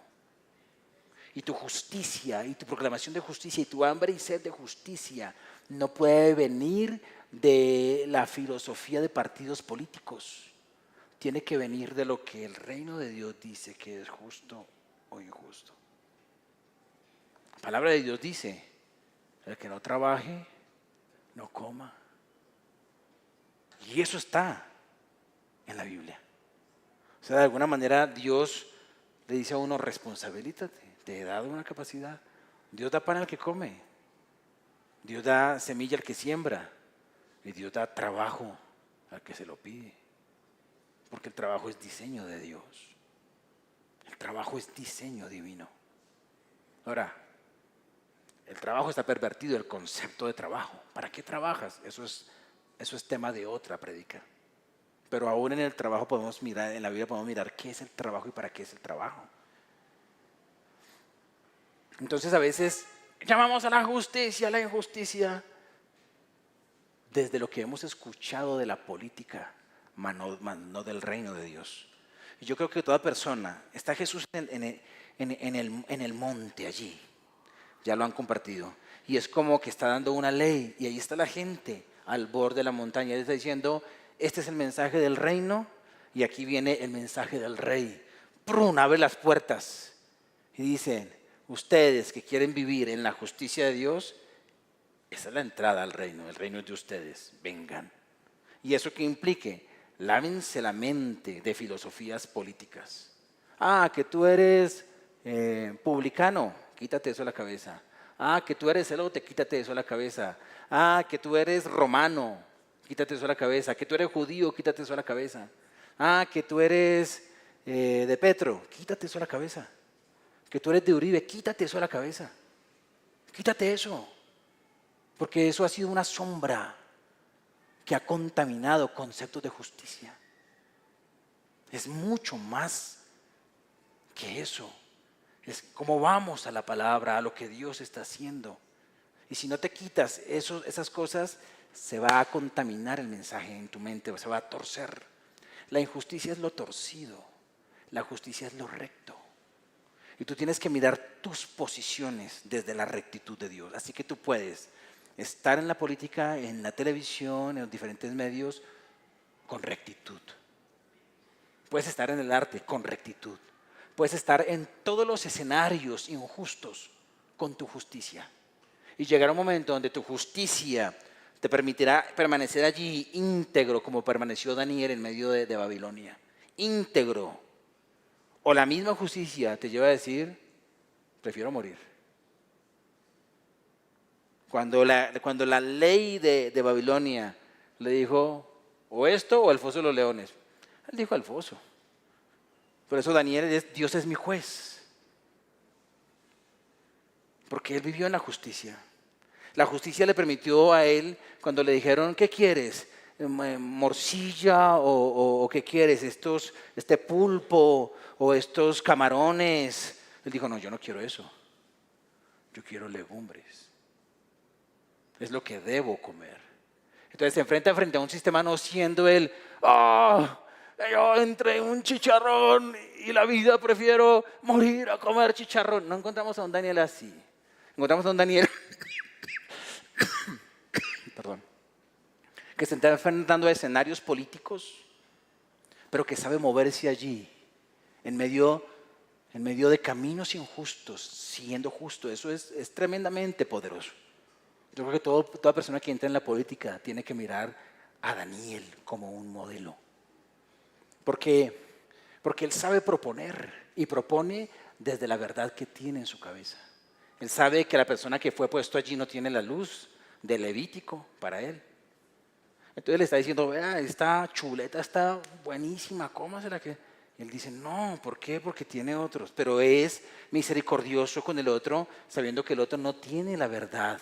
Y tu justicia y tu proclamación de justicia y tu hambre y sed de justicia no puede venir de la filosofía de partidos políticos. Tiene que venir de lo que el reino de Dios dice que es justo o injusto. La palabra de Dios dice, el que no trabaje, no coma. Y eso está en la Biblia. O sea, de alguna manera Dios le dice a uno, responsabilízate, te he dado una capacidad. Dios da pan al que come. Dios da semilla al que siembra. Y Dios da trabajo al que se lo pide. Porque el trabajo es diseño de Dios. El trabajo es diseño divino. Ahora, el trabajo está pervertido, el concepto de trabajo. ¿Para qué trabajas? Eso es tema de otra prédica. Pero aún en el trabajo podemos mirar, en la Biblia podemos mirar qué es el trabajo y para qué es el trabajo. Entonces a veces llamamos a la justicia, a la injusticia, desde lo que hemos escuchado de la política, no del reino de Dios. Y yo creo que toda persona, está Jesús en el monte allí, ya lo han compartido, y es como que está dando una ley, y ahí está la gente al borde de la montaña, él está diciendo, este es el mensaje del reino, y aquí viene el mensaje del rey. ¡Prum! Abre las puertas, y dicen, ustedes que quieren vivir en la justicia de Dios, esa es la entrada al reino, el reino es de ustedes, vengan. Y eso que implique, lávense la mente de filosofías políticas. Ah, que tú eres publicano, quítate eso a la cabeza. Ah, que tú eres celote, quítate eso a la cabeza. Ah, que tú eres romano, quítate eso a la cabeza. Que tú eres judío, quítate eso a la cabeza. Ah, que tú eres de Petro, quítate eso a la cabeza. Que tú eres de Uribe, quítate eso a la cabeza. Quítate eso. Porque eso ha sido una sombra que ha contaminado conceptos de justicia. Es mucho más que eso. Es cómo vamos a la palabra, a lo que Dios está haciendo. Y si no te quitas esas cosas, se va a contaminar el mensaje en tu mente, se va a torcer. La injusticia es lo torcido, la justicia es lo recto. Y tú tienes que mirar tus posiciones desde la rectitud de Dios. Así que tú puedes estar en la política, en la televisión, en los diferentes medios, con rectitud. Puedes estar en el arte con rectitud. Puedes estar en todos los escenarios injustos con tu justicia. Y llegará un momento donde tu justicia te permitirá permanecer allí íntegro como permaneció Daniel en medio de Babilonia. Íntegro. O la misma justicia te lleva a decir, prefiero morir. Cuando la ley de Babilonia le dijo, o esto o el foso de los leones. Él dijo al foso. Por eso Daniel Dios es mi juez. Porque él vivió en la justicia. La justicia le permitió a él, cuando le dijeron, ¿qué quieres? ¿Morcilla o qué quieres? Este pulpo o estos camarones. Él dijo, no, yo no quiero eso. Yo quiero legumbres. Es lo que debo comer. Entonces se enfrenta frente a un sistema no siendo él, yo entré en un chicharrón y la vida prefiero morir a comer chicharrón. No encontramos a un Daniel así. Encontramos a un Daniel perdón, que se está enfrentando a escenarios políticos, pero que sabe moverse allí, en medio de caminos injustos, siendo justo. Eso es tremendamente poderoso. Yo creo que toda persona que entra en la política tiene que mirar a Daniel como un modelo. Porque él sabe proponer y propone desde la verdad que tiene en su cabeza. Él sabe que la persona que fue puesto allí no tiene la luz del Levítico para él. Entonces le está diciendo, vea, esta chuleta está buenísima, cómasela que... Y él dice, no, ¿por qué? Porque tiene otros. Pero es misericordioso con el otro, sabiendo que el otro no tiene la verdad.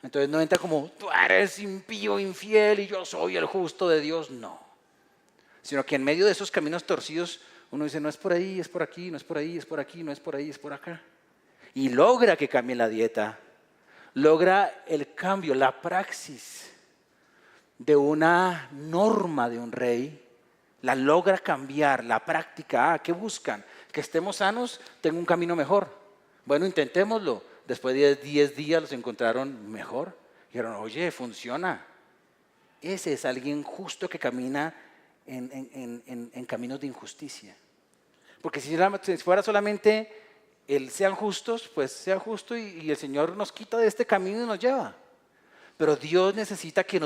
Entonces no entra como, tú eres impío, infiel y yo soy el justo de Dios. No. Sino que en medio de esos caminos torcidos, uno dice, no es por ahí, es por aquí, no es por ahí, es por aquí, no es por ahí, es por acá. Y logra que cambie la dieta. Logra el cambio, la praxis de una norma de un rey, la logra cambiar, la práctica. ¿Qué buscan? Que estemos sanos, tengo un camino mejor. Bueno, intentémoslo. Después de 10 días los encontraron mejor. Dijeron, oye, funciona. Ese es alguien justo que camina en caminos de injusticia. Porque si fuera solamente el sean justos, pues sea justo y el Señor nos quita de este camino y nos lleva. Pero Dios necesita que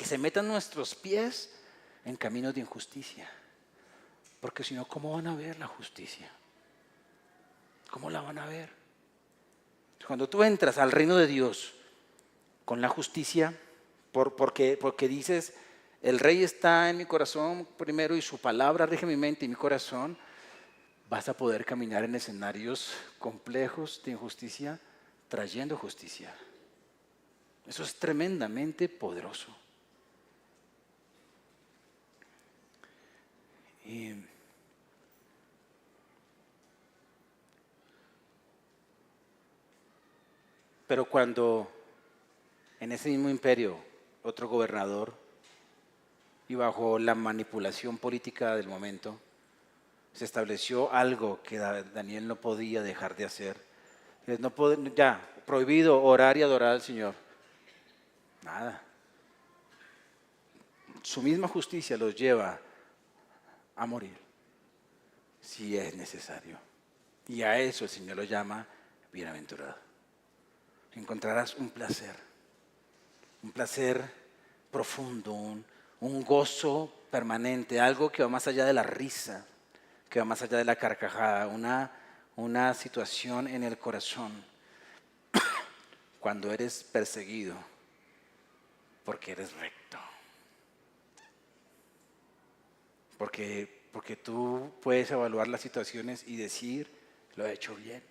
se metan nuestros pies en caminos de injusticia. Porque si no, ¿cómo van a ver la justicia? ¿Cómo la van a ver? Cuando tú entras al reino de Dios con la justicia, porque dices, el rey está en mi corazón primero y su palabra rige mi mente y mi corazón, vas a poder caminar en escenarios complejos de injusticia trayendo justicia. Eso es tremendamente poderoso. Pero cuando en ese mismo imperio otro gobernador y bajo la manipulación política del momento se estableció algo que Daniel no podía dejar de hacer, ya, prohibido orar y adorar al Señor. Nada. Su misma justicia los lleva a morir, si es necesario. Y a eso el Señor lo llama bienaventurado. Encontrarás un placer profundo, un gozo permanente, algo que va más allá de la risa, que va más allá de la carcajada, una situación en el corazón. Cuando eres perseguido porque eres recto. Porque tú puedes evaluar las situaciones y decir, lo he hecho bien.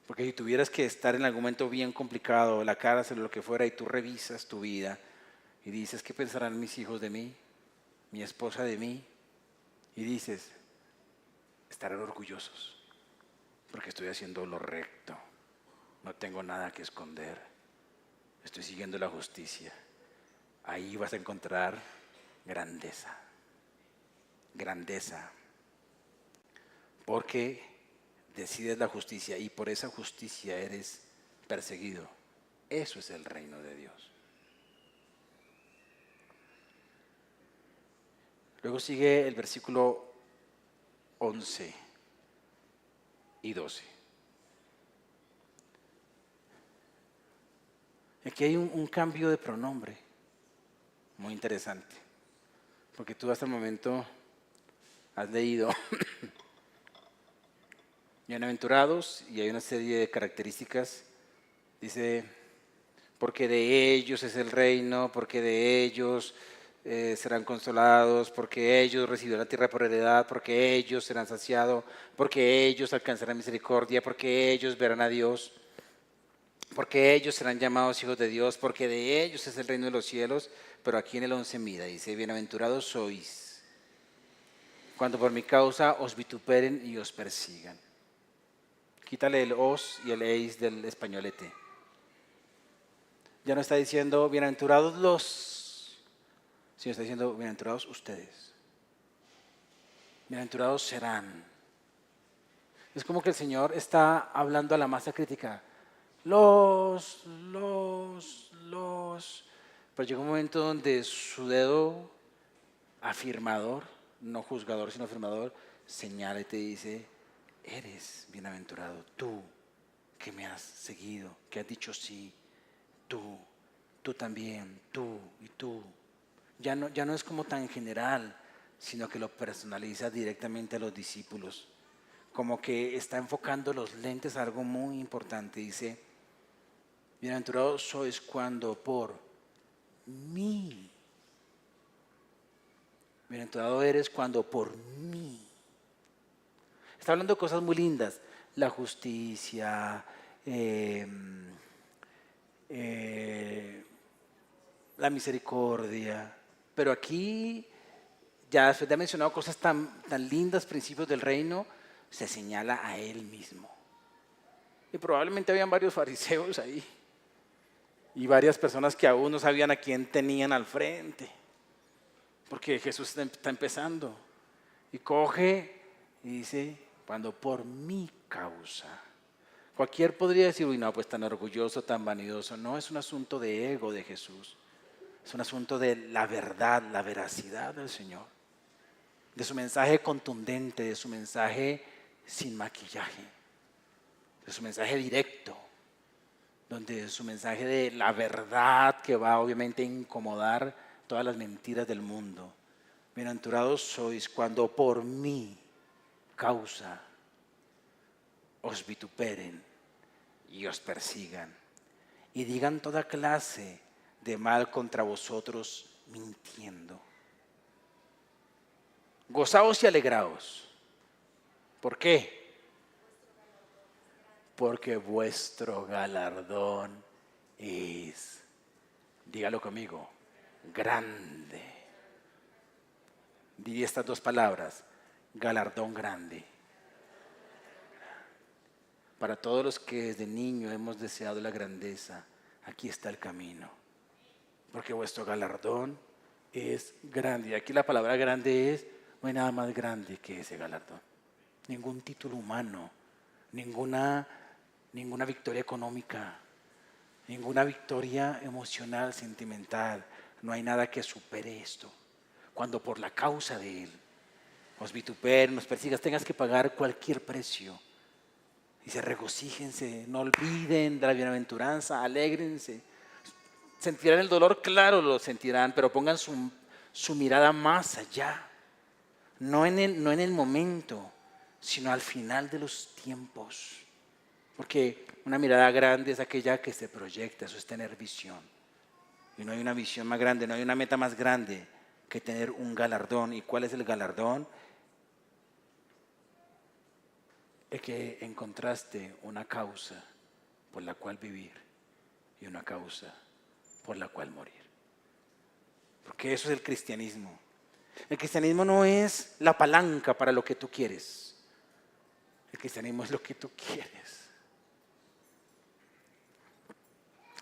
Porque si tuvieras que estar en algún momento bien complicado, la cárcel o lo que fuera, y tú revisas tu vida y dices, ¿qué pensarán mis hijos de mí? Mi esposa de mí. Y dices, estarán orgullosos porque estoy haciendo lo recto. No tengo nada que esconder. Estoy siguiendo la justicia. Ahí vas a encontrar grandeza. Grandeza. Porque decides la justicia y por esa justicia eres perseguido. Eso es el reino de Dios. Luego sigue el versículo 11 y 12. Aquí hay un cambio de pronombre muy interesante, porque tú hasta el momento has leído bienaventurados y hay una serie de características. Dice, porque de ellos es el reino, porque de ellos serán consolados, porque ellos recibirán la tierra por heredad, porque ellos serán saciados, porque ellos alcanzarán misericordia, porque ellos verán a Dios, porque ellos serán llamados hijos de Dios, porque de ellos es el reino de los cielos. Pero aquí en el 11 mira, dice, bienaventurados sois cuando por mi causa os vituperen y os persigan. Quítale el os y el eis del españolete. Ya no está diciendo bienaventurados los, sino está diciendo bienaventurados ustedes. Bienaventurados serán. Es como que el Señor está hablando a la masa crítica. Los. Pero llega un momento donde su dedo afirmador, no juzgador sino afirmador, señala y te dice, eres bienaventurado, tú que me has seguido, que has dicho sí, tú tú también, tú y tú. Ya no es como tan general, sino que lo personaliza directamente a los discípulos. Como que está enfocando los lentes a algo muy importante. Dice, bienaventurados sois cuando por mí. Bienaventurado eres cuando por mí. Está hablando de cosas muy lindas. La justicia, la misericordia. Pero aquí, ya después de haber mencionado cosas tan lindas, principios del reino, se señala a Él mismo. Y probablemente habían varios fariseos ahí. Y varias personas que aún no sabían a quién tenían al frente. Porque Jesús está empezando. Y coge y dice, cuando por mi causa. Cualquier podría decir, uy, no, pues tan orgulloso, tan vanidoso. No, es un asunto de ego de Jesús. Es un asunto de la verdad, la veracidad del Señor. De su mensaje contundente, de su mensaje sin maquillaje. De su mensaje directo. Donde su mensaje de la verdad que va obviamente a incomodar todas las mentiras del mundo. Bienaventurados sois cuando por mi causa os vituperen y os persigan y digan toda clase de mal contra vosotros mintiendo. Gozaos y alegraos. ¿Por qué? Porque vuestro galardón es, dígalo conmigo, grande. Di estas dos palabras, galardón grande. Para todos los que desde niño hemos deseado la grandeza, aquí está el camino. Porque vuestro galardón es grande. Y aquí la palabra grande es, no hay nada más grande que ese galardón. Ningún título humano, ninguna victoria económica, ninguna victoria emocional, sentimental. No hay nada que supere esto. Cuando por la causa de Él os vituperen, os persigas, tengas que pagar cualquier precio. Dice, regocíjense, no olviden de la bienaventuranza, alégrense. Sentirán el dolor, claro lo sentirán, pero pongan su mirada más allá. No en el momento, sino al final de los tiempos. Porque una mirada grande es aquella que se proyecta, eso es tener visión. Y no hay una visión más grande, no hay una meta más grande que tener un galardón. ¿Y cuál es el galardón? Es que encontraste una causa por la cual vivir y una causa por la cual morir. Porque eso es el cristianismo. El cristianismo no es la palanca para lo que tú quieres. El cristianismo es lo que tú quieres.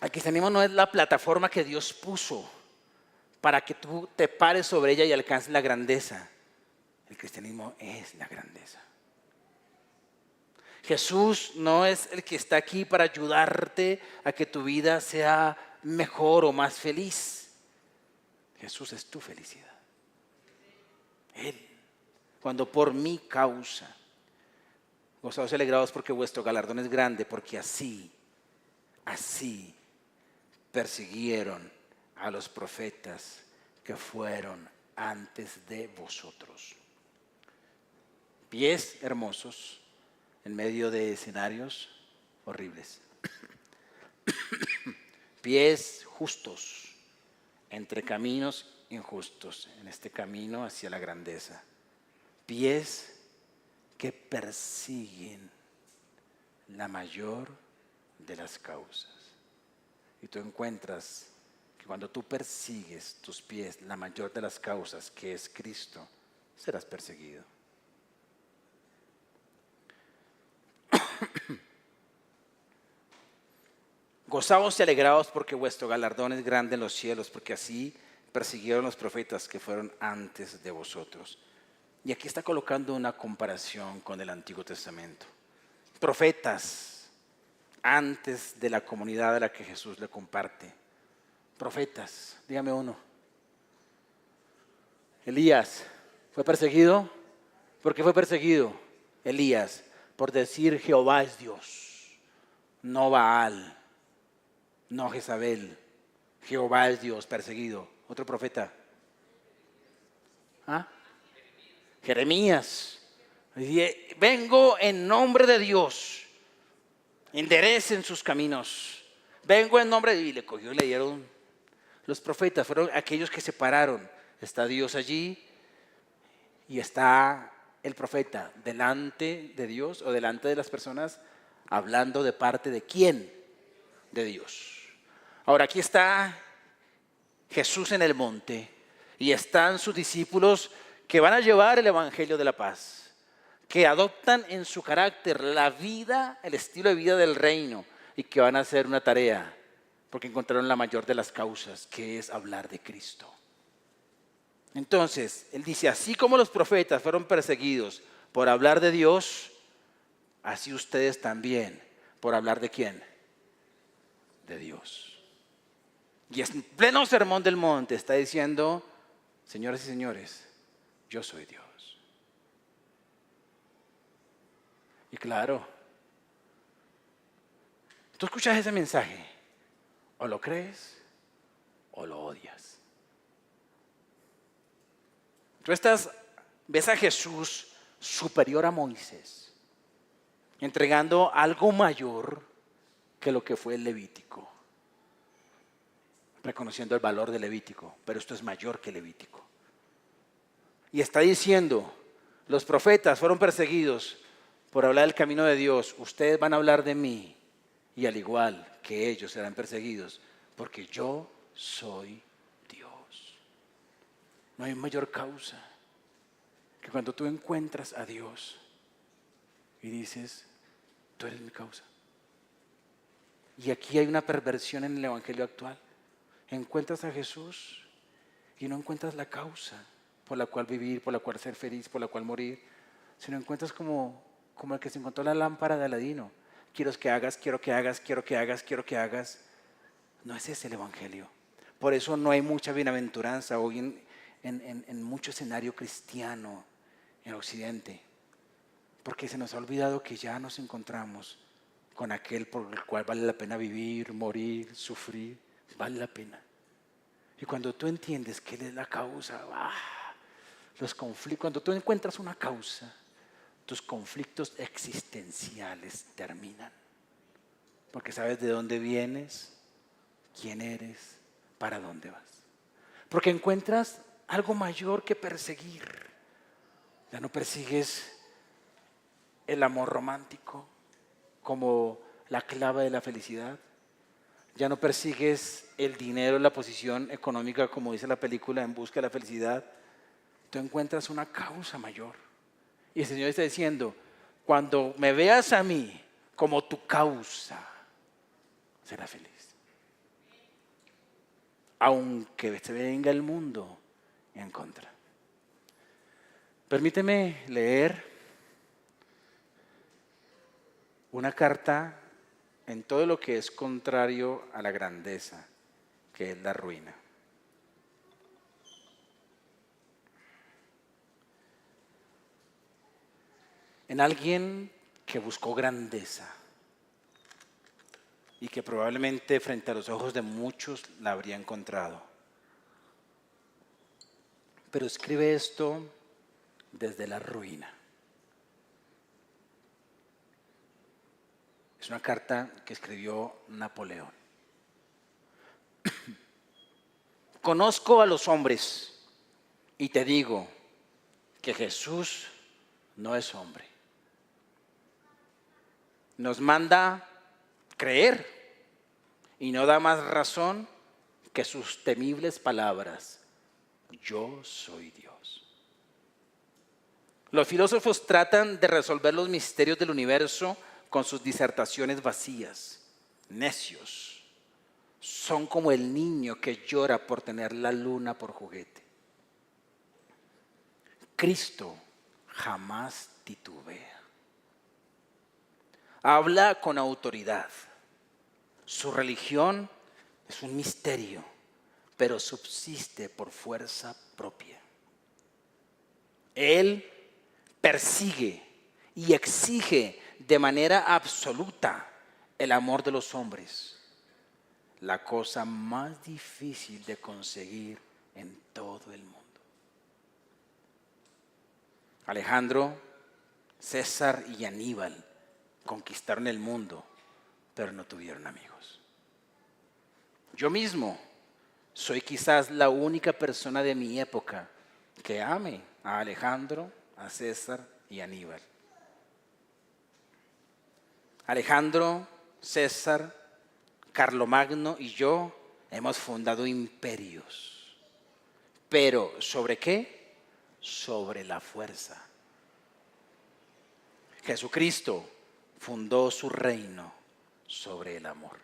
El cristianismo no es la plataforma que Dios puso para que tú te pares sobre ella y alcances la grandeza. El cristianismo es la grandeza. Jesús no es el que está aquí para ayudarte a que tu vida sea mejor o más feliz. Jesús es tu felicidad. Él, cuando por mi causa, gozaos y alegraos porque vuestro galardón es grande, porque así persiguieron a los profetas que fueron antes de vosotros. Pies hermosos en medio de escenarios horribles. Pies justos entre caminos injustos, en este camino hacia la grandeza. Pies que persiguen la mayor de las causas. Y tú encuentras que cuando tú persigues tus pies, la mayor de las causas, que es Cristo, serás perseguido. Gozaos y alegraos porque vuestro galardón es grande en los cielos, porque así persiguieron los profetas que fueron antes de vosotros. Y aquí está colocando una comparación con el Antiguo Testamento. Profetas antes de la comunidad a la que Jesús le comparte. Profetas, dígame uno. Elías fue perseguido. ¿Por qué fue perseguido? Elías, por decir Jehová es Dios, no Baal, no Jezabel, Jehová es Dios, perseguido. Otro profeta. ¿Ah? Jeremías. Dice, vengo en nombre de Dios. Enderecen sus caminos. Vengo en nombre de... Y le cogió y le dieron. Los profetas fueron aquellos que se pararon. Está Dios allí y está el profeta delante de Dios o delante de las personas, hablando de parte de quién, de Dios. Ahora aquí está Jesús en el monte y están sus discípulos que van a llevar el evangelio de la paz, que adoptan en su carácter la vida, el estilo de vida del reino y que van a hacer una tarea porque encontraron la mayor de las causas, que es hablar de Cristo. Entonces, él dice, así como los profetas fueron perseguidos por hablar de Dios, así ustedes también, por hablar de ¿quién? De Dios. Y en pleno sermón del monte está diciendo, señoras y señores, yo soy Dios. Y claro, tú escuchas ese mensaje, o lo crees o lo odias. Tú ves a Jesús superior a Moisés, entregando algo mayor que lo que fue el Levítico, reconociendo el valor del Levítico, pero esto es mayor que el Levítico. Y está diciendo, los profetas fueron perseguidos por hablar del camino de Dios, ustedes van a hablar de mí, y al igual que ellos serán perseguidos, porque yo soy Dios. No hay mayor causa que cuando tú encuentras a Dios y dices, tú eres mi causa. Y aquí hay una perversión en el evangelio actual. Encuentras a Jesús y no encuentras la causa por la cual vivir, por la cual ser feliz, por la cual morir, sino encuentras como el que se encontró la lámpara de Aladino. Quiero que hagas, quiero que hagas, quiero que hagas, quiero que hagas. No es ese el evangelio. Por eso no hay mucha bienaventuranza hoy en mucho escenario cristiano en Occidente, porque se nos ha olvidado que ya nos encontramos con aquel por el cual vale la pena vivir, morir, sufrir, vale la pena. Y cuando tú entiendes que Él es la causa, los conflictos, cuando tú encuentras una causa, tus conflictos existenciales terminan, porque sabes de dónde vienes, quién eres, para dónde vas, porque encuentras algo mayor que perseguir. Ya no persigues el amor romántico como la clave de la felicidad. Ya no persigues el dinero, la posición económica, como dice la película, en busca de la felicidad. Tú encuentras una causa mayor. Y el Señor está diciendo, cuando me veas a mí como tu causa, serás feliz. Aunque se venga el mundo en contra. Permíteme leer una carta en todo lo que es contrario a la grandeza, que es la ruina. En alguien que buscó grandeza y que probablemente frente a los ojos de muchos la habría encontrado. Pero escribe esto desde la ruina. Es una carta que escribió Napoleón. Conozco a los hombres y te digo que Jesús no es hombre. Nos manda creer y no da más razón que sus temibles palabras. Yo soy Dios. Los filósofos tratan de resolver los misterios del universo con sus disertaciones vacías, necios. Son como el niño que llora por tener la luna por juguete. Cristo jamás titubea. Habla con autoridad. Su religión es un misterio, pero subsiste por fuerza propia. Él persigue y exige de manera absoluta el amor de los hombres, la cosa más difícil de conseguir en todo el mundo. Alejandro, César y Aníbal conquistaron el mundo, pero no tuvieron amigos. Yo mismo soy quizás la única persona de mi época que ame a Alejandro, a César y a Aníbal. Alejandro, César, Carlomagno y yo hemos fundado imperios. ¿Pero sobre qué? Sobre la fuerza. Jesucristo fundó su reino sobre el amor.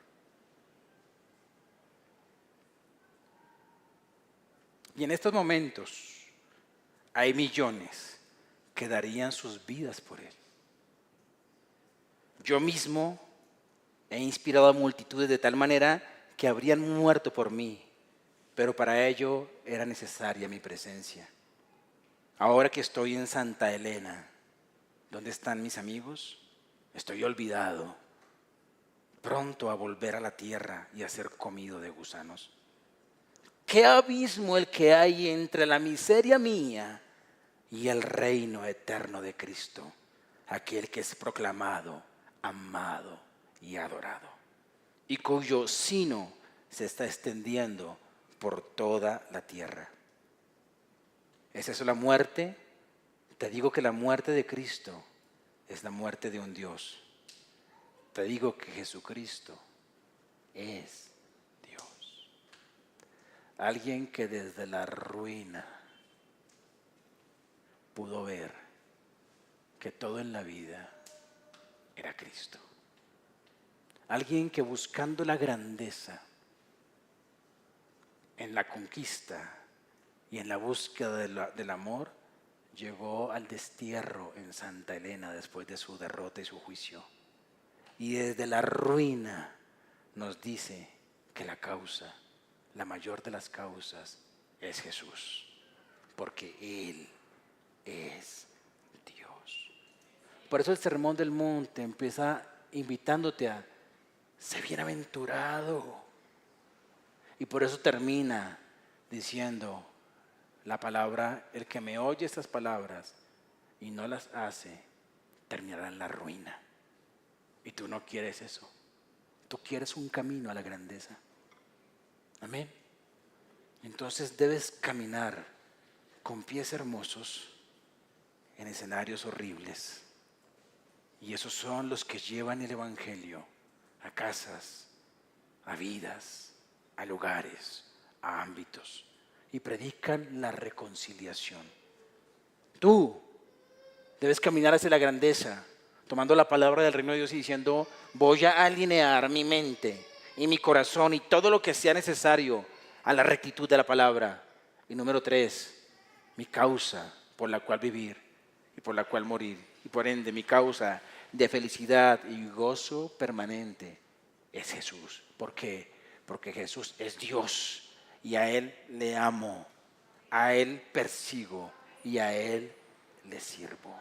Y en estos momentos hay millones que darían sus vidas por Él. Yo mismo he inspirado a multitudes de tal manera que habrían muerto por mí, pero para ello era necesaria mi presencia. Ahora que estoy en Santa Elena, ¿dónde están mis amigos? Estoy olvidado, pronto a volver a la tierra y a ser comido de gusanos. ¿Qué abismo el que hay entre la miseria mía y el reino eterno de Cristo, aquel que es proclamado, amado y adorado, y cuyo sino se está extendiendo por toda la tierra? ¿Es eso la muerte? Te digo que la muerte de Cristo es la muerte de un Dios. Te digo que Jesucristo es Dios. Alguien que desde la ruina pudo ver que todo en la vida era Cristo. Alguien que buscando la grandeza en la conquista y en la búsqueda del amor, llegó al destierro en Santa Elena después de su derrota y su juicio. Y desde la ruina nos dice que la causa, la mayor de las causas, es Jesús, porque Él es Dios. Por eso el Sermón del Monte empieza invitándote a ser bienaventurado. Y por eso termina diciendo la palabra: el que me oye estas palabras y no las hace, terminará en la ruina. Y tú no quieres eso. Tú quieres un camino a la grandeza. Amén. Entonces debes caminar con pies hermosos en escenarios horribles. Y esos son los que llevan el Evangelio a casas, a vidas, a lugares, a ámbitos, y predican la reconciliación. Tú debes caminar hacia la grandeza, tomando la palabra del reino de Dios y diciendo: voy a alinear mi mente y mi corazón y todo lo que sea necesario a la rectitud de la palabra. Y número 3, mi causa por la cual vivir y por la cual morir, y por ende mi causa de felicidad y gozo permanente es Jesús. ¿Por qué? Porque Jesús es Dios y a Él le amo, a Él persigo y a Él le sirvo.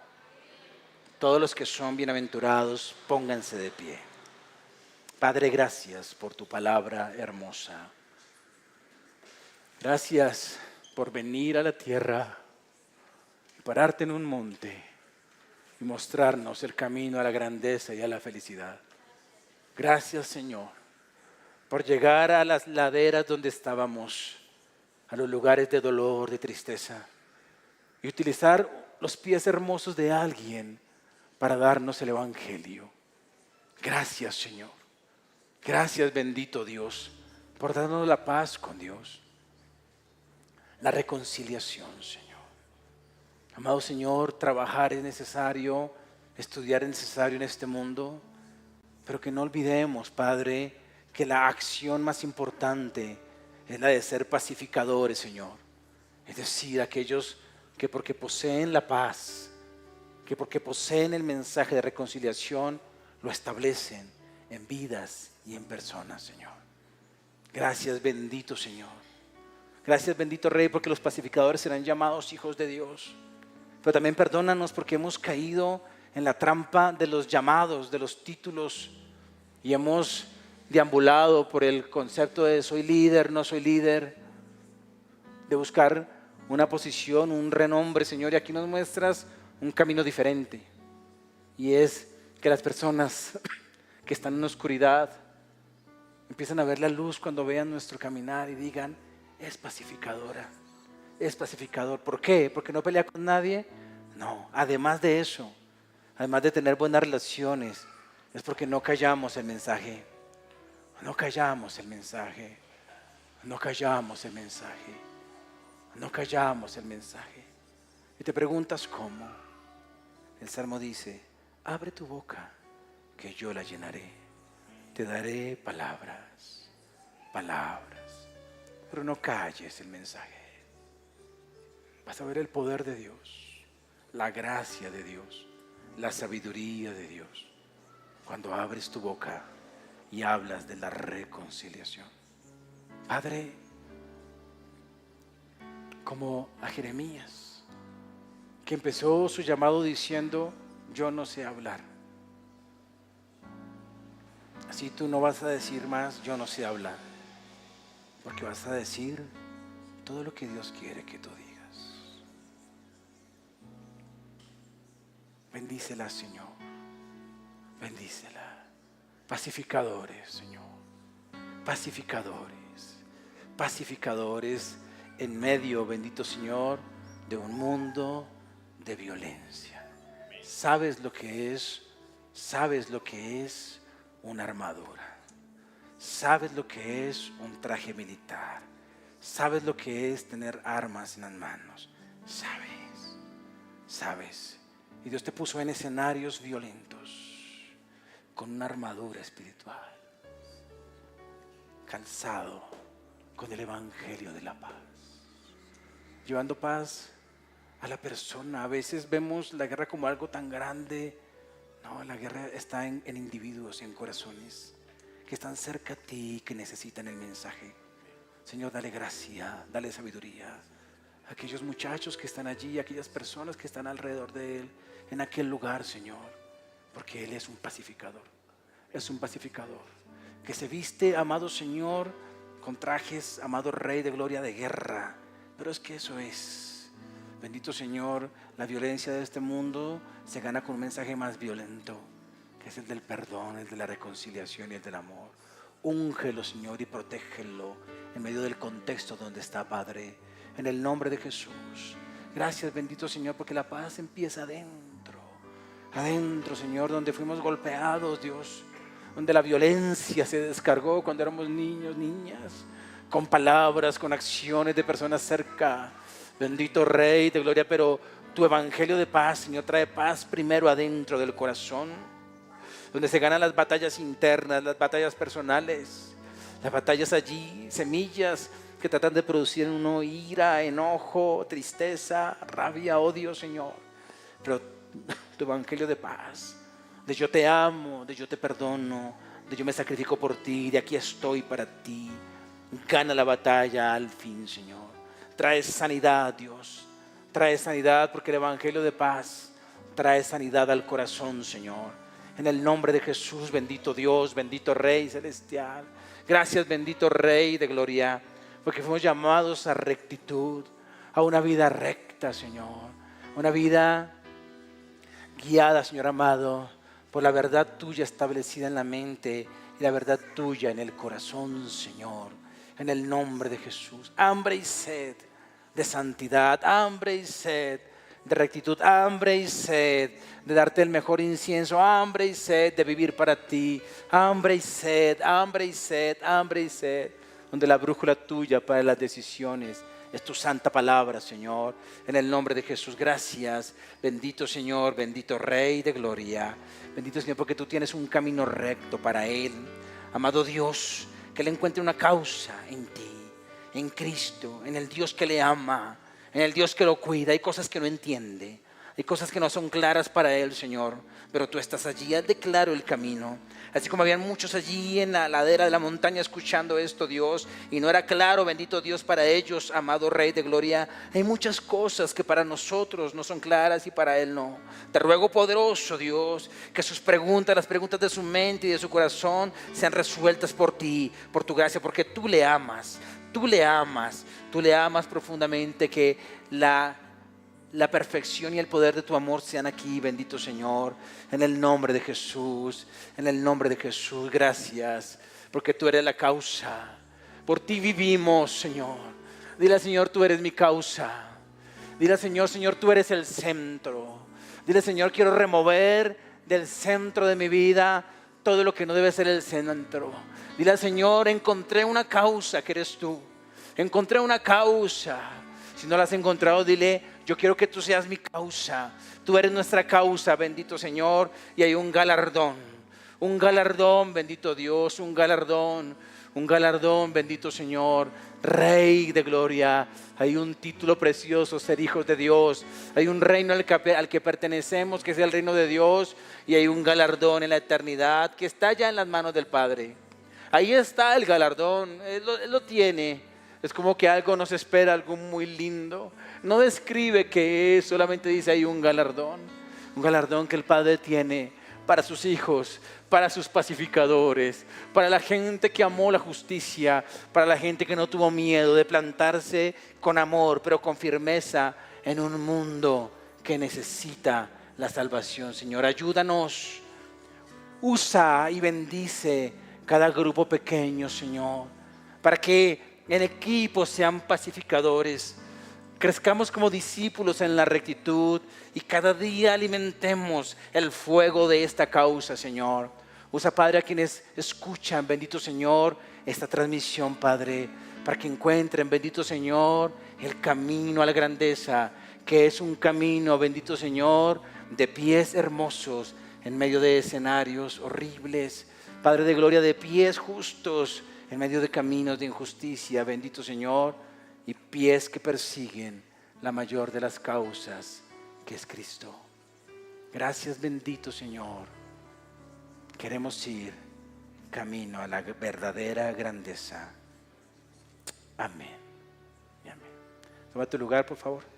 Todos los que son bienaventurados, pónganse de pie. Padre, gracias por tu palabra hermosa. Gracias por venir a la tierra, pararte en un monte y mostrarnos el camino a la grandeza y a la felicidad. Gracias, Señor, por llegar a las laderas donde estábamos, a los lugares de dolor, de tristeza, y utilizar los pies hermosos de alguien para darnos el Evangelio. Gracias, Señor. Gracias, bendito Dios, por darnos la paz con Dios, la reconciliación, Señor. Amado Señor, trabajar es necesario, estudiar es necesario en este mundo, pero que no olvidemos, Padre, que la acción más importante es la de ser pacificadores, Señor. Es decir, aquellos que porque poseen la paz, que porque poseen el mensaje de reconciliación, lo establecen en vidas y en personas, Señor. Gracias, bendito Señor. Gracias, bendito Rey, porque los pacificadores serán llamados hijos de Dios. Pero también perdónanos porque hemos caído en la trampa de los llamados, de los títulos, y hemos deambulado por el concepto de soy líder, no soy líder, de buscar una posición, un renombre, Señor, y aquí nos muestras un camino diferente. Y es que las personas que están en la oscuridad empiezan a ver la luz cuando vean nuestro caminar y digan, es pacificadora, es pacificador. ¿Por qué? ¿Porque no pelea con nadie? No, además de eso, además de tener buenas relaciones, es porque no callamos el mensaje. No callamos el mensaje. No callamos el mensaje. No callamos el mensaje. Y te preguntas cómo. El Salmo dice, abre tu boca, que yo la llenaré. Te daré palabras, palabras. Pero no calles el mensaje. Vas a ver el poder de Dios, la gracia de Dios, la sabiduría de Dios, cuando abres tu boca y hablas de la reconciliación. Padre, como a Jeremías, que empezó su llamado diciendo, yo no sé hablar. Así tú no vas a decir más, yo no sé hablar, porque vas a decir todo lo que Dios quiere que tú digas. Bendícela, Señor. Bendícela. Pacificadores, Señor. Pacificadores. Pacificadores en medio, bendito Señor, de un mundo de violencia. ¿Sabes lo que es? ¿Sabes lo que es una armadura? ¿Sabes lo que es un traje militar? ¿Sabes lo que es tener armas en las manos? ¿Sabes? Y Dios te puso en escenarios violentos, con una armadura espiritual, calzado con el evangelio de la paz, llevando paz a la persona. A veces vemos la guerra como algo tan grande. No, la guerra está en individuos y en corazones que están cerca a ti, que necesitan el mensaje. Señor, dale gracia, dale sabiduría a aquellos muchachos que están allí, a aquellas personas que están alrededor de Él, en aquel lugar, Señor, porque Él es un pacificador. Es un pacificador que se viste, amado Señor, con trajes, amado Rey de gloria, de guerra. Pero es que eso es, bendito Señor, la violencia de este mundo se gana con un mensaje más violento, que es el del perdón, el de la reconciliación y el del amor. Úngelo, Señor, y protégelo en medio del contexto donde está, Padre, en el nombre de Jesús. Gracias, bendito Señor, porque la paz empieza adentro, Señor, donde fuimos golpeados, Dios, donde la violencia se descargó cuando éramos niños, niñas, con palabras, con acciones de personas cerca. Bendito Rey de gloria, pero tu evangelio de paz, Señor, trae paz primero adentro del corazón, donde se ganan las batallas internas, las batallas personales, las batallas allí, semillas que tratan de producir en uno ira, enojo, tristeza, rabia, odio, Señor. Pero tu evangelio de paz, de yo te amo, de yo te perdono, de yo me sacrifico por ti, de aquí estoy para ti, gana la batalla al fin, Señor. Trae sanidad, Dios, trae sanidad, porque el evangelio de paz trae sanidad al corazón, Señor. En el nombre de Jesús, bendito Dios, bendito Rey celestial. Gracias, bendito Rey de gloria, porque fuimos llamados a rectitud, a una vida recta, Señor. Una vida guiada, Señor amado, por la verdad tuya establecida en la mente y la verdad tuya en el corazón, Señor. En el nombre de Jesús. Hambre y sed de santidad, hambre y sed de rectitud, hambre y sed de darte el mejor incienso, hambre y sed de vivir para ti, hambre y sed, hambre y sed, hambre y sed, donde la brújula tuya para las decisiones es tu santa palabra, Señor, en el nombre de Jesús. Gracias, bendito Señor, bendito Rey de gloria, bendito Señor, porque tú tienes un camino recto para Él. Amado Dios, que Él encuentre una causa en ti, en Cristo, en el Dios que le ama, en el Dios que lo cuida. Hay cosas que no entiende, Hay cosas que no son claras para él, Señor, pero tú estás allí, haz de claro el camino. Así como habían muchos allí en la ladera de la montaña escuchando esto, Dios, y no era claro, bendito Dios, para ellos, amado Rey de Gloria. Hay muchas cosas que para nosotros no son claras y para Él no. Te ruego, poderoso Dios, que sus preguntas, las preguntas de su mente y de su corazón sean resueltas por ti, por tu gracia, porque tú le amas, tú le amas, tú le amas profundamente. Que la perfección y el poder de tu amor sean aquí, bendito Señor, en el nombre de Jesús, en el nombre de Jesús. Gracias, porque tú eres la causa. Por ti vivimos, Señor. Dile al Señor, tú eres mi causa. Dile al Señor, Señor, tú eres el centro. Dile, Señor, quiero remover del centro de mi vida todo lo que no debe ser el centro. Dile al Señor, encontré una causa que eres tú. Encontré una causa. Si no la has encontrado, dile, yo quiero que tú seas mi causa. Tú eres nuestra causa, bendito Señor. Y hay un galardón, bendito Dios, un galardón, bendito Señor, Rey de Gloria. Hay un título precioso, ser hijos de Dios. Hay un reino al que pertenecemos, que es el reino de Dios. Y hay un galardón en la eternidad que está ya en las manos del Padre. Ahí está el galardón, Él lo tiene. Es como que algo nos espera, algo muy lindo. No describe qué es, solamente dice hay un galardón que el Padre tiene para sus hijos, para sus pacificadores, para la gente que amó la justicia, para la gente que no tuvo miedo de plantarse con amor, pero con firmeza en un mundo que necesita la salvación. Señor, ayúdanos, usa y bendice cada grupo pequeño, Señor, para que en equipo sean pacificadores, crezcamos como discípulos en la rectitud y cada día alimentemos el fuego de esta causa, Señor. Usa, Padre, a quienes escuchan, bendito Señor, esta transmisión, Padre, para que encuentren, bendito Señor, el camino a la grandeza, que es un camino, bendito Señor, de pies hermosos en medio de escenarios horribles. Padre de gloria, de pies justos en medio de caminos de injusticia, bendito Señor, y pies que persiguen la mayor de las causas, que es Cristo. Gracias, bendito Señor. Queremos ir camino a la verdadera grandeza. Amén y amén. Toma tu lugar, por favor.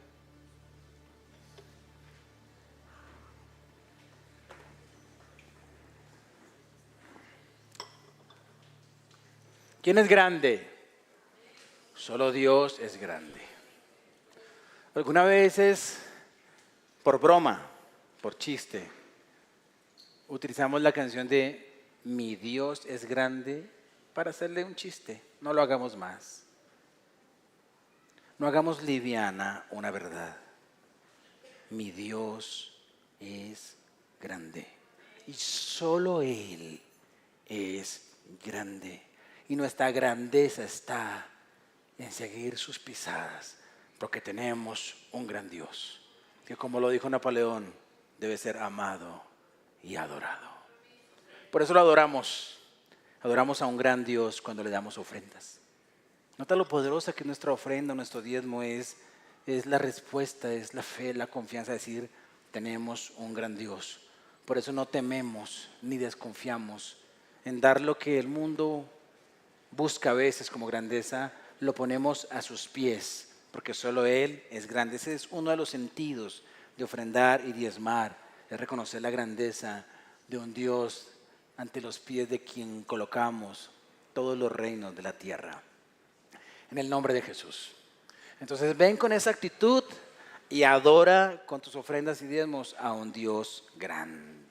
¿Quién es grande? Solo Dios es grande. Algunas veces, por broma, por chiste, utilizamos la canción de Mi Dios es grande para hacerle un chiste. No lo hagamos más. No hagamos liviana una verdad. Mi Dios es grande. Y solo Él es grande. Y nuestra grandeza está en seguir sus pisadas, porque tenemos un gran Dios, que como lo dijo Napoleón, debe ser amado y adorado. Por eso lo adoramos. Adoramos a un gran Dios cuando le damos ofrendas. Nota lo poderosa que nuestra ofrenda, nuestro diezmo es la respuesta, es la fe, la confianza de decir, tenemos un gran Dios. Por eso no tememos ni desconfiamos en dar lo que el mundo busca a veces como grandeza, lo ponemos a sus pies, porque solo Él es grande. Ese es uno de los sentidos de ofrendar y diezmar, es reconocer la grandeza de un Dios ante los pies de quien colocamos todos los reinos de la tierra. En el nombre de Jesús. Entonces ven con esa actitud y adora con tus ofrendas y diezmos a un Dios grande.